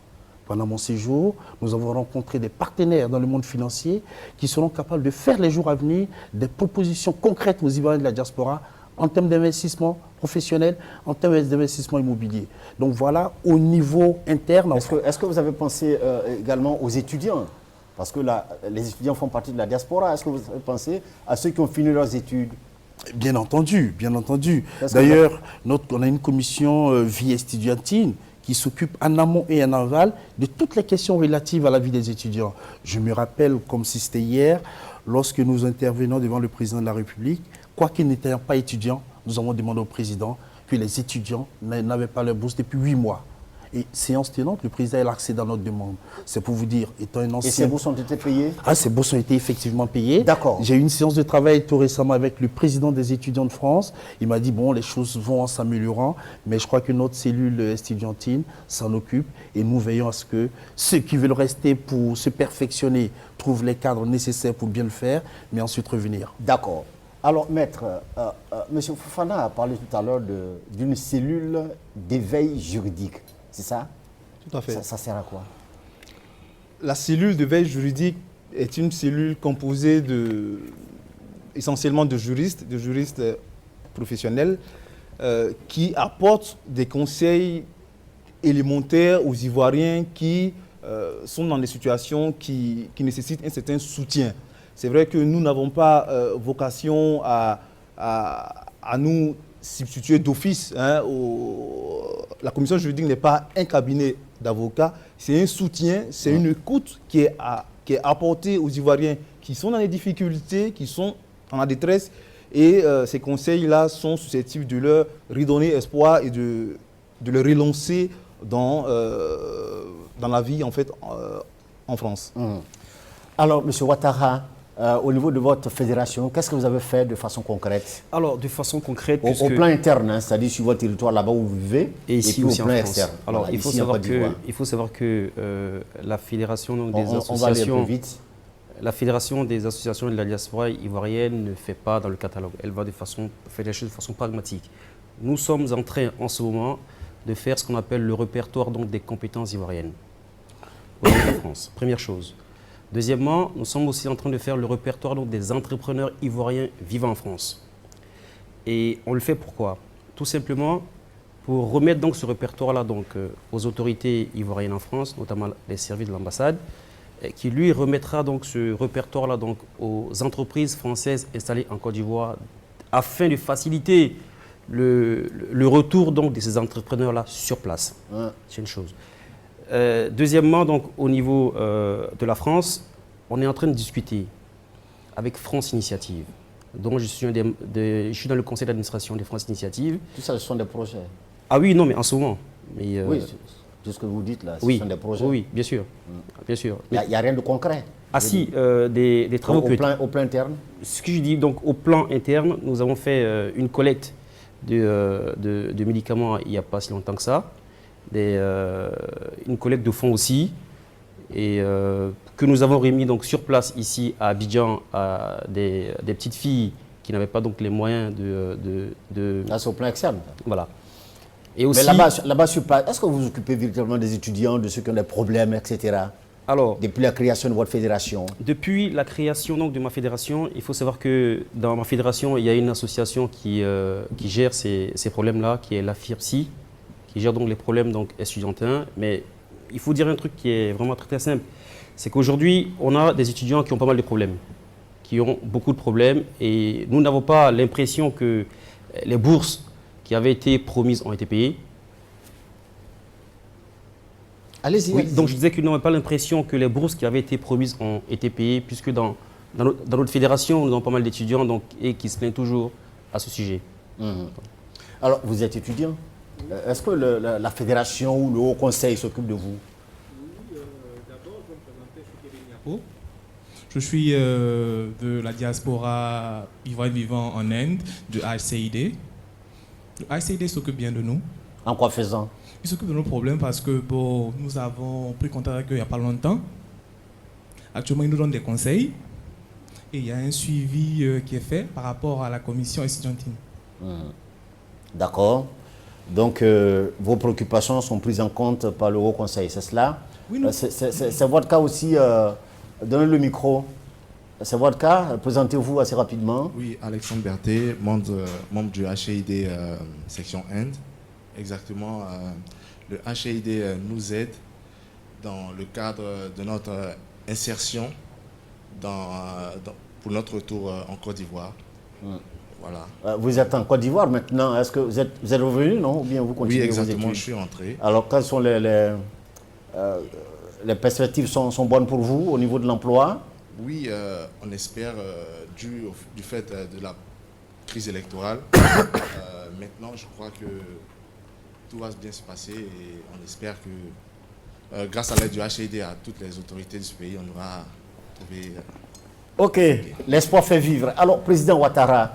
Pendant mon séjour, nous avons rencontré des partenaires dans le monde financier qui seront capables de faire les jours à venir des propositions concrètes aux Ivoiriens de la diaspora en termes d'investissement professionnel, en termes d'investissement immobilier. Donc voilà, au niveau interne... Est-ce que vous avez pensé également aux étudiants? Parce que là, les étudiants font partie de la diaspora. Est-ce que vous avez pensé à ceux qui ont fini leurs études? Bien entendu, bien entendu. D'ailleurs, on a une commission vie estudiantine qui s'occupe en amont et en aval de toutes les questions relatives à la vie des étudiants. Je me rappelle, comme si c'était hier, lorsque nous intervenons devant le président de la République, quoiqu'ils n'étaient pas étudiants, nous avons demandé au président que les étudiants n'avaient pas leur bourse depuis 8 mois. Et séance tenante, le président a accès dans notre demande. C'est pour vous dire, étant un ancien... Et ces bourses ont été payées? Ah, ces bourses ont été effectivement payées. D'accord. J'ai eu une séance de travail tout récemment avec le président des étudiants de France. Il m'a dit, bon, les choses vont en s'améliorant, mais je crois que notre cellule estudiantine s'en occupe et nous veillons à ce que ceux qui veulent rester pour se perfectionner trouvent les cadres nécessaires pour bien le faire, mais ensuite revenir. D'accord. Alors, maître, M. Fofana a parlé tout à l'heure d'une cellule d'éveil juridique. C'est ça? Tout à fait. Ça sert à quoi? La cellule de veille juridique est une cellule composée essentiellement de juristes professionnels qui apportent des conseils élémentaires aux Ivoiriens qui sont dans des situations qui nécessitent un certain soutien. C'est vrai que nous n'avons pas vocation à nous substituer d'office. La commission juridique n'est pas un cabinet d'avocats, c'est un soutien, c'est une écoute qui est apportée aux Ivoiriens qui sont dans les difficultés, qui sont dans la détresse. Et ces conseils-là sont susceptibles de leur redonner espoir et de les relancer dans la vie en fait en France. Alors, M. Ouattara, au niveau de votre fédération, qu'est-ce que vous avez fait de façon concrète? Alors, de façon concrète, au plan interne, hein, c'est-à-dire sur votre territoire là-bas où vous vivez, et ici puis aussi au plan en France. externe. Alors, Voilà, il faut savoir que la fédération donc, des associations, on va aller un peu vite. La fédération des associations de la diaspora ivoirienne ne fait pas dans le catalogue. Elle va fait les choses de façon pragmatique. Nous sommes en train, en ce moment, de faire ce qu'on appelle le répertoire donc, des compétences ivoiriennes au niveau de la France. Première chose. Deuxièmement, nous sommes aussi en train de faire le répertoire donc, des entrepreneurs ivoiriens vivant en France. Et on le fait pourquoi? Tout simplement pour remettre donc, ce répertoire-là aux autorités ivoiriennes en France, notamment les services de l'ambassade, qui lui remettra donc, ce répertoire-là aux entreprises françaises installées en Côte d'Ivoire afin de faciliter le retour donc, de ces entrepreneurs-là sur place. C'est une chose. Deuxièmement, donc, au niveau de la France, on est en train de discuter avec France Initiative, dont je suis dans le conseil d'administration de France Initiative. Tout ça, ce sont des projets. Ah oui, non, mais en ce moment. Mais, oui, c'est ce que vous dites là, ce sont des projets. Oui, bien sûr. Bien sûr. Il n'y a rien de concret. Ah si, des travaux au plan interne. Ce que je dis, donc au plan interne, nous avons fait une collecte de médicaments il n'y a pas si longtemps que ça. Une collecte de fonds aussi, et que nous avons remis donc, sur place ici à Abidjan à des petites filles qui n'avaient pas donc, les moyens de... Là, c'est au plan externe. Voilà. Et aussi, mais là-bas sur place, est-ce que vous vous occupez véritablement des étudiants, de ceux qui ont des problèmes, etc. Alors, depuis la création de votre fédération? Depuis la création donc, de ma fédération, il faut savoir que dans ma fédération, il y a une association qui gère ces problèmes-là, qui est la FIRPSI, qui gère donc les problèmes donc, estudiantins. Mais il faut dire un truc qui est vraiment très, très simple. C'est qu'aujourd'hui, on a des étudiants qui ont pas mal de problèmes, qui ont beaucoup de problèmes. Et nous n'avons pas l'impression que les bourses qui avaient été promises ont été payées. Allez-y. Oui, allez-y. donc je disais qu'ils n'avaient pas l'impression que les bourses qui avaient été promises ont été payées, puisque dans notre fédération, nous avons pas mal d'étudiants et qui se plaignent toujours à ce sujet. Alors, vous êtes étudiant. Est-ce que la fédération ou le Haut Conseil s'occupe de vous? D'abord, je vais me présenter Fouquet Niapo. Je suis de la diaspora ivoirienne vivant en Inde, de HCID. Le HCID s'occupe bien de nous. En quoi faisant? Il s'occupe de nos problèmes parce que bon, nous avons pris contact avec eux il n'y a pas longtemps. Actuellement, ils nous donnent des conseils. Et il y a un suivi qui est fait par rapport à la commission estudiantine. D'accord. Donc, vos préoccupations sont prises en compte par le Haut Conseil, c'est cela? Oui, nous. C'est votre cas aussi. Donnez le micro. C'est votre cas. Présentez-vous assez rapidement. Oui, Alexandre Berthet, membre du HID section Inde. Exactement. Le HID nous aide dans le cadre de notre insertion pour notre retour en Côte d'Ivoire. Voilà. Vous êtes en Côte d'Ivoire maintenant. Est-ce que vous êtes revenu, non? Ou bien vous continuez? Oui, exactement, vos études? je suis rentré. Alors, quelles sont les perspectives sont bonnes pour vous au niveau de l'emploi? Oui, on espère, du fait de la crise électorale, maintenant je crois que tout va bien se passer et on espère que grâce à l'aide du HID et à toutes les autorités de ce pays, on aura trouvé... Ok, l'espoir fait vivre. Alors, Président Ouattara,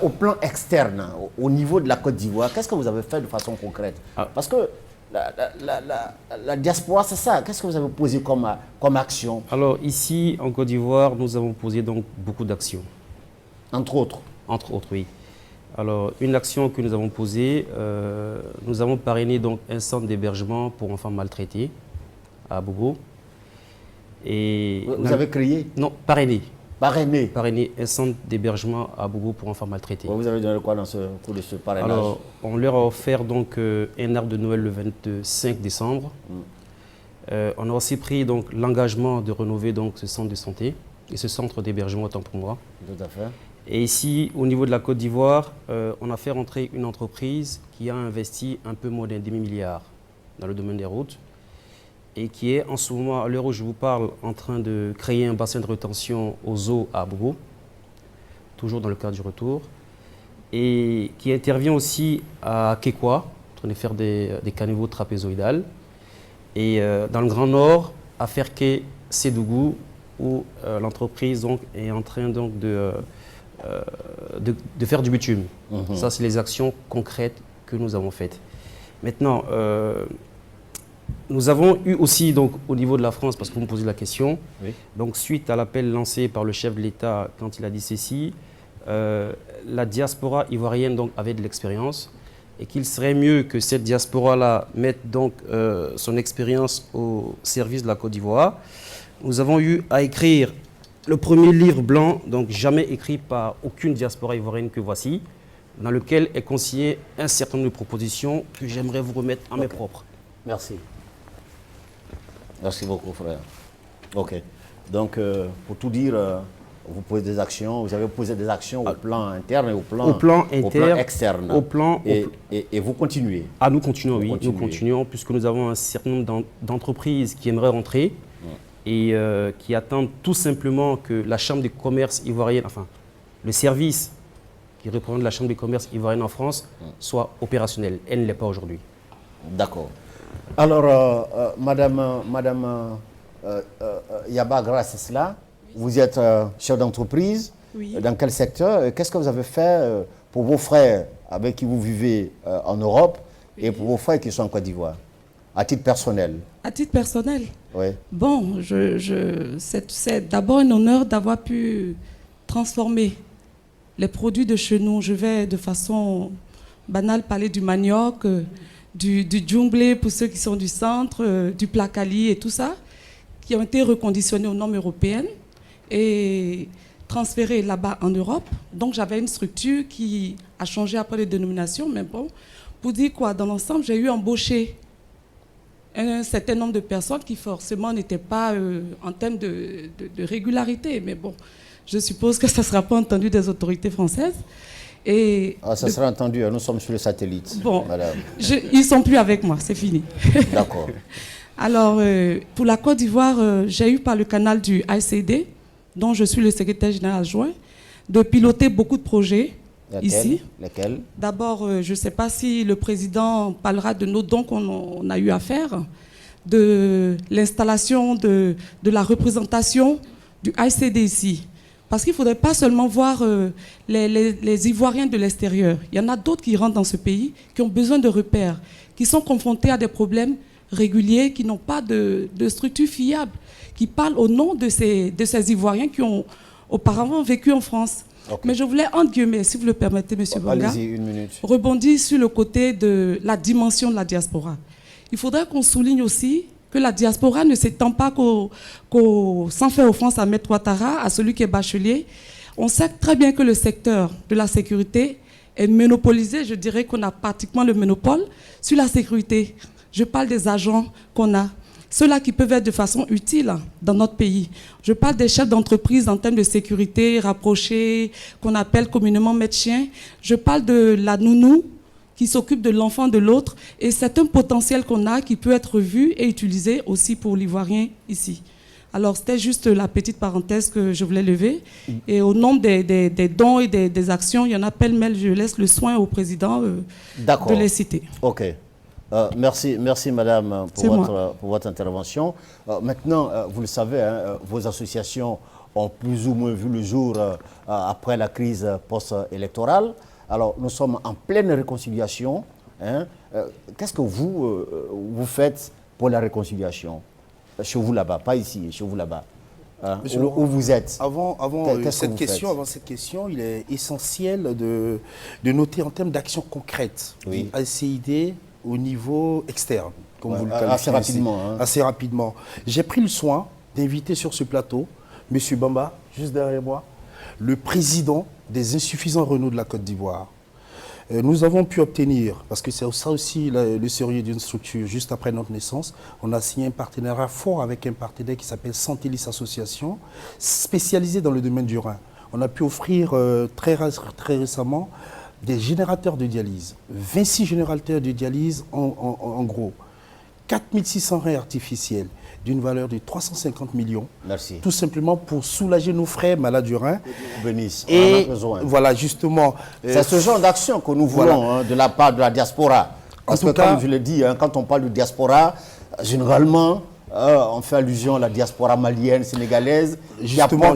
au plan externe, au niveau de la Côte d'Ivoire, qu'est-ce que vous avez fait de façon concrète? Parce que la diaspora, c'est ça. Qu'est-ce que vous avez posé comme action? Alors ici, en Côte d'Ivoire, nous avons posé donc beaucoup d'actions. Entre autres? Entre autres, oui. Alors, une action que nous avons posée, nous avons parrainé donc un centre d'hébergement pour enfants maltraités à Bobo. Et vous avez créé? Non, parrainé. Parrainé? Parrainé un centre d'hébergement à Bobo pour enfants maltraités. Vous avez donné quoi dans ce cours de ce parrainage? Alors, on leur a offert donc un arbre de Noël le 25 décembre. On a aussi pris donc l'engagement de rénover donc ce centre de santé et ce centre d'hébergement autant pour moi. Tout à fait. Et ici, au niveau de la Côte d'Ivoire, on a fait rentrer une entreprise qui a investi un peu moins d'un demi-milliard dans le domaine des routes et qui est en ce moment, à l'heure où je vous parle, en train de créer un bassin de rétention aux eaux à Bobo, toujours dans le cadre du retour, et qui intervient aussi à Kekwa, en train de faire des caniveaux trapézoïdales, et dans le Grand Nord, à Ferké Sédougou, où l'entreprise donc, est en train donc, de faire du bitume. Ça, c'est les actions concrètes que nous avons faites. Maintenant, nous avons eu aussi, donc, au niveau de la France, parce que vous me posez la question, donc, suite à l'appel lancé par le chef de l'État quand il a dit ceci, la diaspora ivoirienne donc, avait de l'expérience et qu'il serait mieux que cette diaspora-là mette donc, son expérience au service de la Côte d'Ivoire. Nous avons eu à écrire le premier livre blanc, donc jamais écrit par aucune diaspora ivoirienne que voici, dans lequel est consigné un certain nombre de propositions que j'aimerais vous remettre en main propre. Merci. Merci beaucoup, frère. Ok. Donc, pour tout dire, vous posez des actions, vous avez posé des actions au plan interne et au plan externe. Et vous continuez. Ah, nous continuons, oui. Nous continuons, puisque nous avons un certain nombre d'entreprises qui aimeraient rentrer et qui attendent tout simplement que la Chambre des commerces ivoirienne, enfin, le service qui représente la Chambre des commerces ivoirienne en France, soit opérationnel. Elle ne l'est pas aujourd'hui. D'accord. Alors, Madame Yaba, grâce à cela, vous êtes chef d'entreprise. Oui. Dans quel secteur? Qu'est-ce que vous avez fait pour vos frères avec qui vous vivez en Europe et pour vos frères qui sont en Côte d'Ivoire, à titre personnel? À titre personnel? Oui. Bon, c'est d'abord un honneur d'avoir pu transformer les produits de chez nous. Je vais de façon banale parler du manioc, du djumblé pour ceux qui sont du centre, du placali et tout ça, qui ont été reconditionnés aux normes européennes et transférés là-bas en Europe. Donc j'avais une structure qui a changé après les dénominations, mais bon, pour dire quoi, dans l'ensemble, j'ai eu embauché un certain nombre de personnes qui forcément n'étaient pas en termes de régularité, mais bon, je suppose que ça ne sera pas entendu des autorités françaises. Et ça sera entendu, nous sommes sur le satellite. Bon, madame. ils ne sont plus avec moi, c'est fini. D'accord. Alors, pour la Côte d'Ivoire, j'ai eu par le canal du ICD, dont je suis le secrétaire général adjoint, de piloter beaucoup de projets ici. Lesquels? D'abord, je ne sais pas si le président parlera de nos dons qu'on a eu à faire, de l'installation de la représentation du ICD ici. Parce qu'il ne faudrait pas seulement voir les Ivoiriens de l'extérieur. Il y en a d'autres qui rentrent dans ce pays, qui ont besoin de repères, qui sont confrontés à des problèmes réguliers, qui n'ont pas de structure fiable, qui parlent au nom de ces Ivoiriens qui ont auparavant vécu en France. Okay. Mais je voulais, entre guillemets, si vous le permettez, M. Banga, rebondir sur le côté de la dimension de la diaspora. Il faudrait qu'on souligne aussi que la diaspora ne s'étend pas sans faire offense à Maître Ouattara, à celui qui est bachelier. On sait très bien que le secteur de la sécurité est monopolisé. Je dirais qu'on a pratiquement le monopole sur la sécurité. Je parle des agents qu'on a, ceux-là qui peuvent être de façon utile dans notre pays. Je parle des chefs d'entreprise en termes de sécurité rapprochés, qu'on appelle communément médecins. Je parle de la nounou qui s'occupe de l'enfant de l'autre. Et c'est un potentiel qu'on a qui peut être vu et utilisé aussi pour l'Ivoirien ici. Alors, c'était juste la petite parenthèse que je voulais lever. Et au nombre des dons et des actions, il y en a pêle-mêle. Je laisse le soin au président de les citer. OK. Merci madame pour votre intervention. Maintenant, vous le savez, hein, vos associations ont plus ou moins vu le jour après la crise post-électorale. Alors, nous sommes en pleine réconciliation. Hein. Qu'est-ce que vous faites pour la réconciliation? Chez vous là-bas, pas ici, chez vous là-bas. Hein, où vous êtes. Avant cette question, il est essentiel de noter en termes d'actions concrètes. Oui. ACID au niveau externe, comme vous le qualifiez. Assez rapidement. Hein. Assez rapidement. J'ai pris le soin d'inviter sur ce plateau M. Bamba, juste derrière moi, le président des Insuffisants Renault de la Côte d'Ivoire. Nous avons pu obtenir, parce que c'est ça aussi le sérieux d'une structure, juste après notre naissance, on a signé un partenariat fort avec un partenaire qui s'appelle Santélis Association, spécialisé dans le domaine du rein. On a pu offrir très récemment des générateurs de dialyse, 26 générateurs de dialyse en gros, 4600 reins artificiels, d'une valeur de 350 millions. Merci. Tout simplement pour soulager nos frères malades du rein. Bénisse. Et on en a besoin. Voilà, justement. C'est ce genre d'action que nous voulons hein, de la part de la diaspora. Parce que comme je le dis, hein, quand on parle de diaspora, généralement, on fait allusion à la diaspora malienne, sénégalaise. Justement.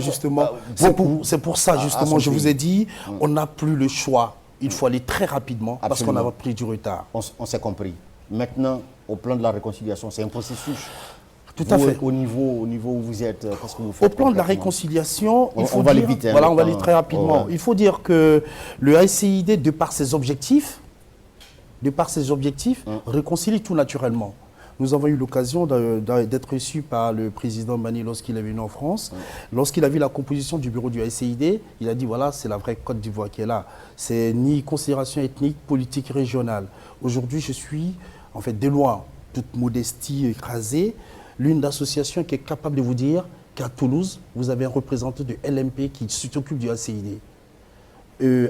C'est pour ça, justement, je vous ai dit, on n'a plus le choix. Il faut aller très rapidement. Absolument. Parce qu'on a pris du retard. On s'est compris. Maintenant, au plan de la réconciliation, c'est un processus. Tout à fait. Au niveau où vous êtes, qu'est-ce que vous faites? Au plan de la réconciliation, on va aller vite. Voilà, on va aller très rapidement. Il faut dire que le ACID, de par ses objectifs, réconcilie tout naturellement. Nous avons eu l'occasion d'être reçus par le président Bani lorsqu'il est venu en France. Lorsqu'il a vu la composition du bureau du ACID, il a dit voilà, c'est la vraie Côte d'Ivoire qui est là. C'est ni considération ethnique, politique, régionale. Aujourd'hui, je suis, en fait, de loin, toute modestie écrasée, l'une d'associations qui est capable de vous dire qu'à Toulouse, vous avez un représentant de LMP qui s'occupe du ACID.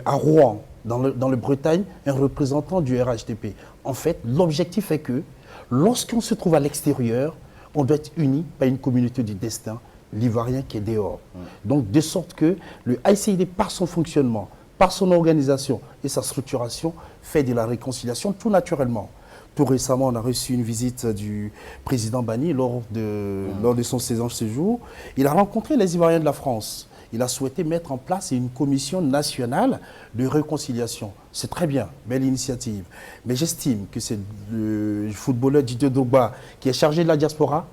À Rouen, dans le Bretagne, un représentant du RHDP. En fait, l'objectif est que lorsqu'on se trouve à l'extérieur, on doit être unis par une communauté du destin, l'Ivoirien qui est dehors. Donc, de sorte que le ACID, par son fonctionnement, par son organisation et sa structuration, fait de la réconciliation tout naturellement. Tout récemment, on a reçu une visite du président Bani lors de son séjour. Il a rencontré les Ivoiriens de la France. Il a souhaité mettre en place une commission nationale de réconciliation. C'est très bien, belle initiative. Mais j'estime que c'est le footballeur Didier Drogba qui est chargé de la diaspora.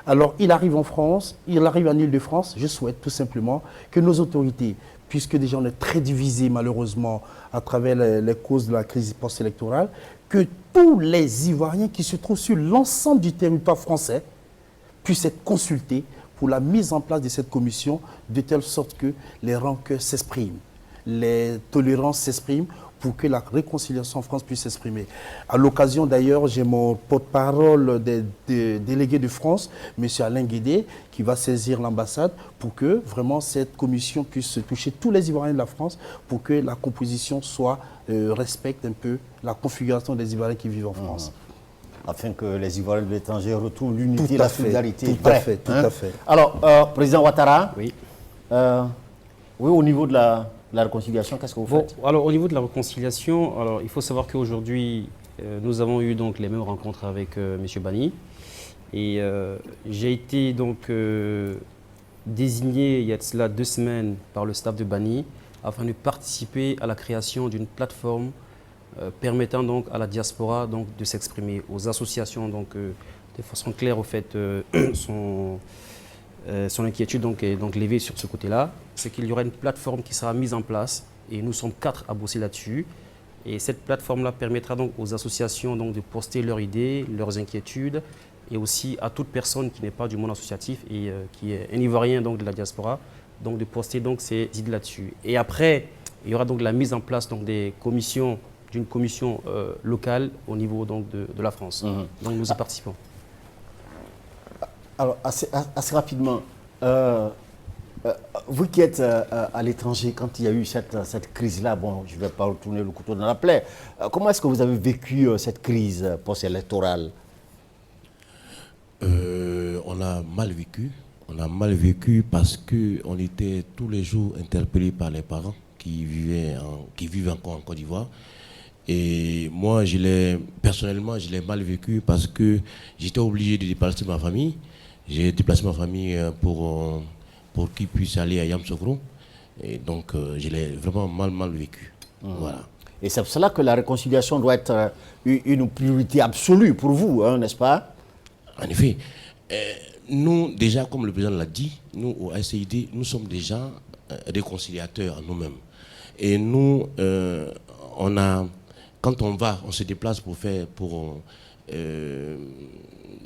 Alors, il arrive en France, il arrive en Île-de-France. Je souhaite tout simplement que nos autorités, puisque déjà on est très divisés malheureusement à travers les causes de la crise post-électorale, que tous les Ivoiriens qui se trouvent sur l'ensemble du territoire français puissent être consultés pour la mise en place de cette commission, de telle sorte que les rancœurs s'expriment, les tolérances s'expriment, pour que la réconciliation en France puisse s'exprimer. À l'occasion d'ailleurs, j'ai mon porte-parole des délégués de France, M. Alain Guédé, qui va saisir l'ambassade pour que vraiment cette commission puisse toucher tous les Ivoiriens de la France pour que la composition respecte un peu la configuration des Ivoiriens qui vivent en France. afin que les Ivoiriens de l'étranger retrouvent l'unité Tout et la à fait, solidarité. tout à fait, tout à fait. Alors, Président Ouattara, Oui. oui, au niveau de la réconciliation, qu'est-ce que vous faites? Alors au niveau de la réconciliation, alors, il faut savoir qu'aujourd'hui, nous avons eu donc les mêmes rencontres avec M. Bani. Et j'ai été donc désigné il y a de cela 2 semaines par le staff de Bani afin de participer à la création d'une plateforme permettant donc à la diaspora donc, de s'exprimer, aux associations donc, de façon claire au fait son inquiétude donc, est donc levée sur ce côté-là. C'est qu'il y aura une plateforme qui sera mise en place et nous sommes 4 à bosser là-dessus. Et cette plateforme-là permettra donc aux associations donc, de poster leurs idées, leurs inquiétudes et aussi à toute personne qui n'est pas du monde associatif et qui est un Ivoirien donc, de la diaspora, donc de poster donc, ses idées là-dessus. Et après, il y aura donc la mise en place donc, des commissions, d'une commission locale au niveau donc, de la France. Donc nous y participons. Alors, assez rapidement, vous qui êtes à l'étranger, quand il y a eu cette crise-là, bon, je ne vais pas retourner le couteau dans la plaie, comment est-ce que vous avez vécu cette crise post-électorale? On a mal vécu. On a mal vécu parce qu'on était tous les jours interpellés par les parents qui vivent encore en Côte d'Ivoire. Et moi, personnellement, je l'ai mal vécu parce que j'étais obligé de déplacer ma famille. J'ai déplacé ma famille pour qu'ils puissent aller à Yamoussoukro. Et donc, je l'ai vraiment mal vécu. Voilà. Et c'est pour cela que la réconciliation doit être une priorité absolue pour vous, hein, n'est-ce pas? En effet. Nous, déjà, comme le président l'a dit, nous, au ACID, nous sommes déjà réconciliateurs nous-mêmes. Et nous, quand on se déplace pour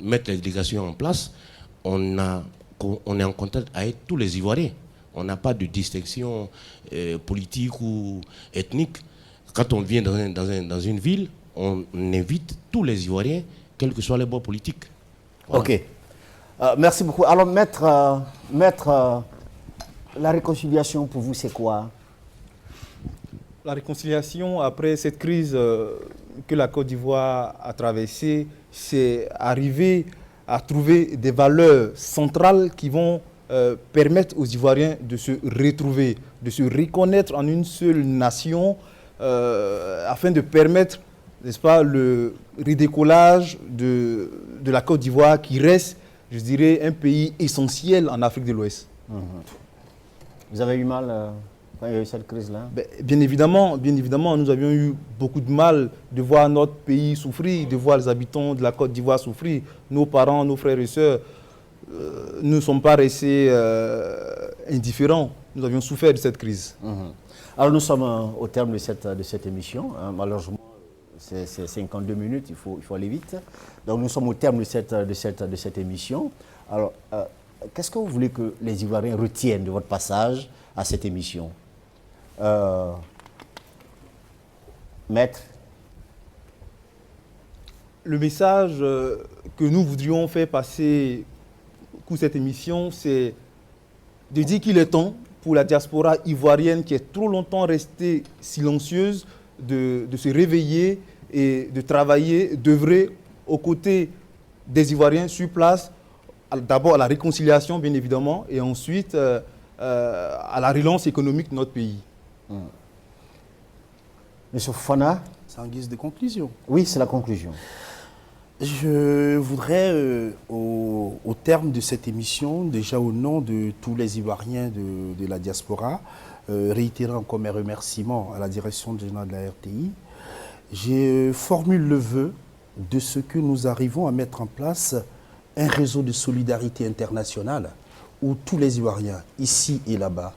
mettre les délégations en place, on est en contact avec tous les Ivoiriens. On n'a pas de distinction politique ou ethnique. Quand on vient dans une ville, on invite tous les Ivoiriens, quels que soient les bords politiques. Voilà. Ok. Merci beaucoup. Alors, maître, la réconciliation pour vous, c'est quoi? La réconciliation, après cette crise que la Côte d'Ivoire a traversée, c'est arriver à trouver des valeurs centrales qui vont permettre aux Ivoiriens de se retrouver, de se reconnaître en une seule nation, afin de permettre, n'est-ce pas, le redécollage de la Côte d'Ivoire qui reste, je dirais, un pays essentiel en Afrique de l'Ouest. Vous avez eu mal quand il y a eu cette crise-là? Bien évidemment, nous avions eu beaucoup de mal de voir notre pays souffrir, de voir les habitants de la Côte d'Ivoire souffrir. Nos parents, nos frères et sœurs ne sont pas restés indifférents. Nous avions souffert de cette crise. Alors nous sommes au terme de cette émission. Malheureusement, c'est 52 minutes, il faut aller vite. Donc nous sommes au terme de cette émission. Alors, qu'est-ce que vous voulez que les Ivoiriens retiennent de votre passage à cette émission? Maître? Le message que nous voudrions faire passer pour cette émission, c'est de dire qu'il est temps pour la diaspora ivoirienne qui est trop longtemps restée silencieuse de se réveiller et de travailler, d'œuvrer aux côtés des Ivoiriens sur place, d'abord à la réconciliation bien évidemment, et ensuite à la relance économique de notre pays. Monsieur Fofana? C'est en guise de conclusion. Oui, c'est la conclusion. Je voudrais, au terme de cette émission, déjà au nom de tous les Ivoiriens de la diaspora, réitérer encore mes remerciements à la direction générale de la RTI. Je formule le vœu de ce que nous arrivons à mettre en place un réseau de solidarité internationale où tous les Ivoiriens, ici et là-bas,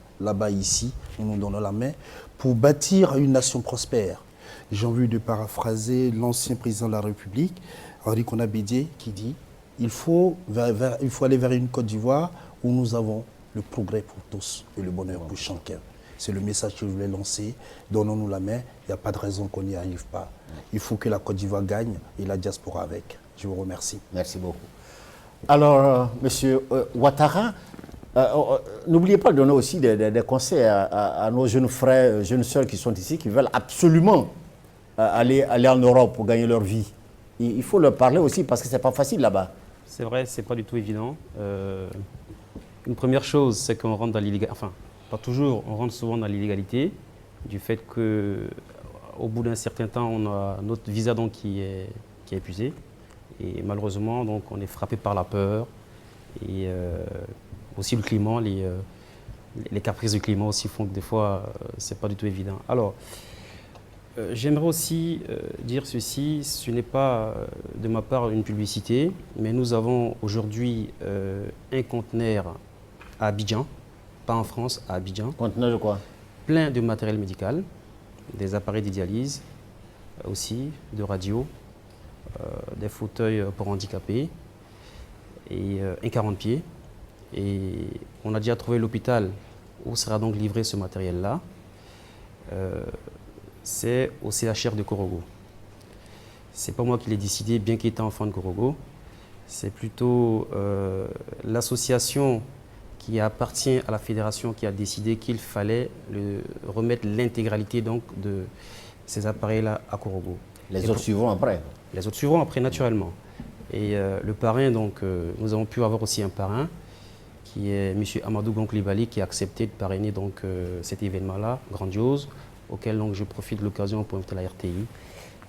ici, nous nous donnons la main pour bâtir une nation prospère. J'ai envie de paraphraser l'ancien président de la République, Henri Konan-Bédié, qui dit il faut aller vers une Côte d'Ivoire où nous avons le progrès pour tous et le bonheur pour chacun. C'est le message que je voulais lancer. Donnons-nous la main, il n'y a pas de raison qu'on n'y arrive pas. Il faut que la Côte d'Ivoire gagne et la diaspora avec. Je vous remercie. Merci beaucoup. Alors, Monsieur Ouattara, n'oubliez pas de donner aussi des conseils à nos jeunes frères, jeunes sœurs qui sont ici, qui veulent absolument aller en Europe pour gagner leur vie. il faut leur parler aussi parce que ce n'est pas facile là-bas. C'est vrai, c'est pas du tout évident. Une première chose, c'est qu'on rentre dans l'illégalité. Enfin, pas toujours, on rentre souvent dans l'illégalité du fait qu'au bout d'un certain temps, on a notre visa donc, qui est épuisé. Et malheureusement, donc, on est frappé par la peur et aussi le climat, les caprices du climat aussi font que des fois, c'est pas du tout évident. Alors, j'aimerais aussi dire ceci, ce n'est pas de ma part une publicité, mais nous avons aujourd'hui un conteneur à Abidjan, pas en France, à Abidjan. Conteneur de quoi? Plein de matériel médical, des appareils de dialyse aussi, de radio, des fauteuils pour handicapés et un 40 pieds. Et on a déjà trouvé l'hôpital où sera donc livré ce matériel-là. C'est au CHR de Korogo. C'est pas moi qui l'ai décidé, bien qu'étant enfant de Korogo. C'est plutôt l'association qui appartient à la fédération qui a décidé qu'il fallait remettre l'intégralité donc de ces appareils-là à Korogo. Les autres suivront après. Les autres suivront après, naturellement. Et le parrain, donc, nous avons pu avoir aussi un parrain qui est M. Amadou Gonklibali qui a accepté de parrainer donc, cet événement-là, grandiose, auquel donc, je profite de l'occasion pour inviter la RTI.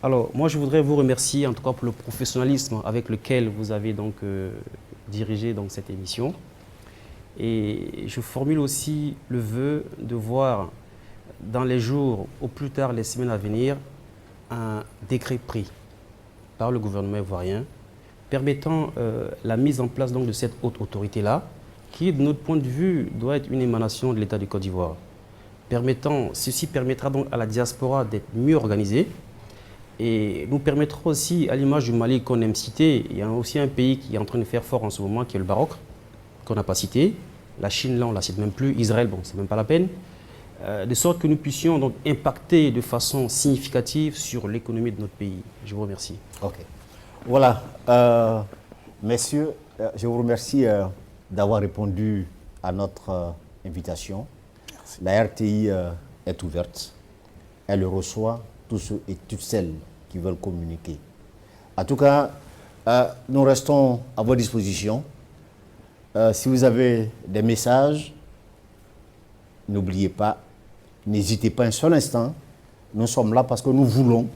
Alors, moi, je voudrais vous remercier, en tout cas, pour le professionnalisme avec lequel vous avez donc, dirigé donc, cette émission. Et je formule aussi le vœu de voir dans les jours, au plus tard les semaines à venir, un décret pris par le gouvernement ivoirien permettant la mise en place donc, de cette haute autorité-là, qui, de notre point de vue, doit être une émanation de l'État du Côte d'Ivoire. Ceci permettra donc à la diaspora d'être mieux organisée et nous permettra aussi, à l'image du Mali qu'on aime citer, il y a aussi un pays qui est en train de faire fort en ce moment, qui est le Maroc, qu'on n'a pas cité. La Chine, là, on ne la cite même plus. Israël, bon, c'est même pas la peine. De sorte que nous puissions donc impacter de façon significative sur l'économie de notre pays. Je vous remercie. Ok. Voilà. Messieurs, je vous remercie d'avoir répondu à notre invitation. Merci. La RTI est ouverte. Elle reçoit tous ceux et toutes celles qui veulent communiquer. En tout cas, nous restons à votre disposition. Si vous avez des messages, n'oubliez pas, n'hésitez pas un seul instant. Nous sommes là parce que nous voulons,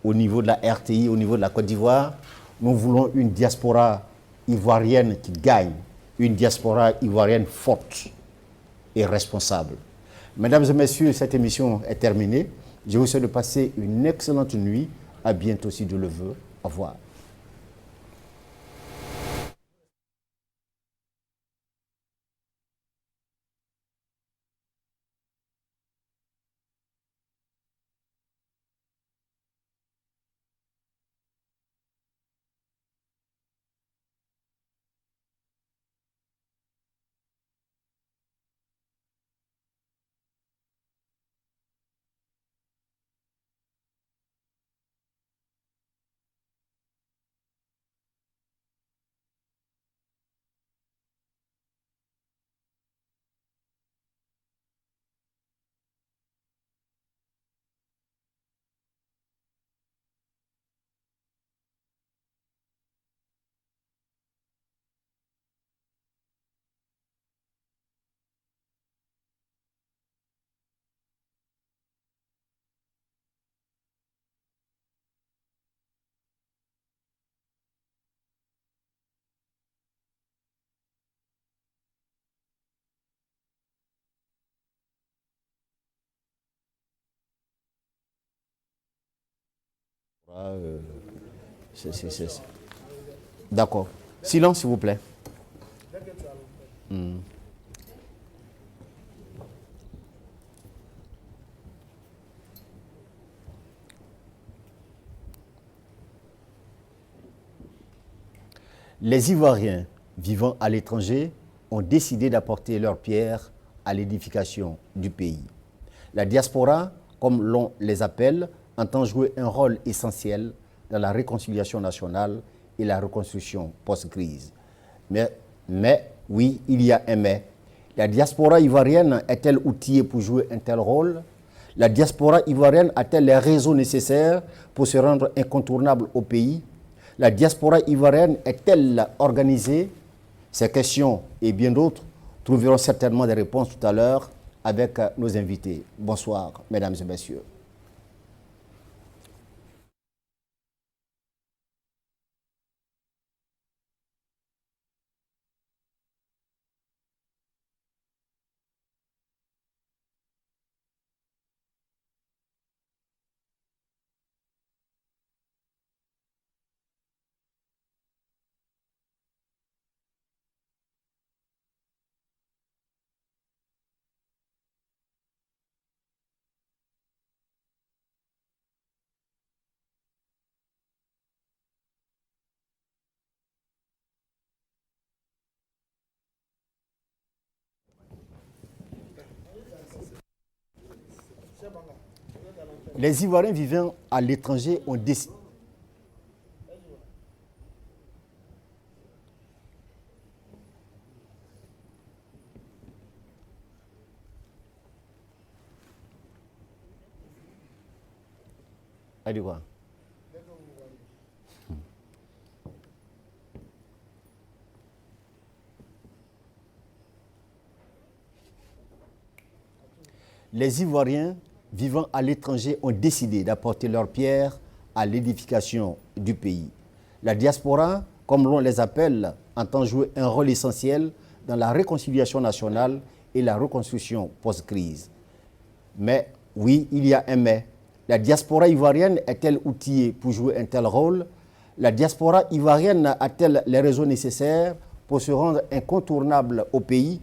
au niveau de la RTI, au niveau de la Côte d'Ivoire, nous voulons une diaspora ivoirienne qui gagne, une diaspora ivoirienne forte et responsable. Mesdames et messieurs, cette émission est terminée. Je vous souhaite de passer une excellente nuit. À bientôt si Dieu le veut. Au revoir. D'accord. Silence, s'il vous plaît. Les Ivoiriens vivant à l'étranger ont décidé d'apporter leur pierre à l'édification du pays. La diaspora, comme l'on les appelle, entend jouer un rôle essentiel dans la réconciliation nationale et la reconstruction post-crise. Mais, oui, il y a un mais. La diaspora ivoirienne est-elle outillée pour jouer un tel rôle? La diaspora ivoirienne a-t-elle les réseaux nécessaires pour se rendre incontournable au pays? La diaspora ivoirienne est-elle organisée? Ces questions et bien d'autres trouveront certainement des réponses tout à l'heure avec nos invités. Bonsoir, mesdames et messieurs. Les Ivoiriens vivant à l'étranger ont décidé. Allez voir. Les Ivoiriens vivant à l'étranger ont décidé d'apporter leur pierre à l'édification du pays. La diaspora, comme l'on les appelle, entend jouer un rôle essentiel dans la réconciliation nationale et la reconstruction post-crise. Mais, oui, il y a un mais. La diaspora ivoirienne est-elle outillée pour jouer un tel rôle? La diaspora ivoirienne a-t-elle les réseaux nécessaires pour se rendre incontournable au pays?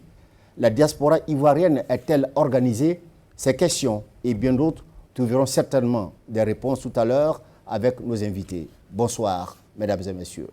La diaspora ivoirienne est-elle organisée? Ces questions et bien d'autres trouveront certainement des réponses tout à l'heure avec nos invités. Bonsoir, mesdames et messieurs.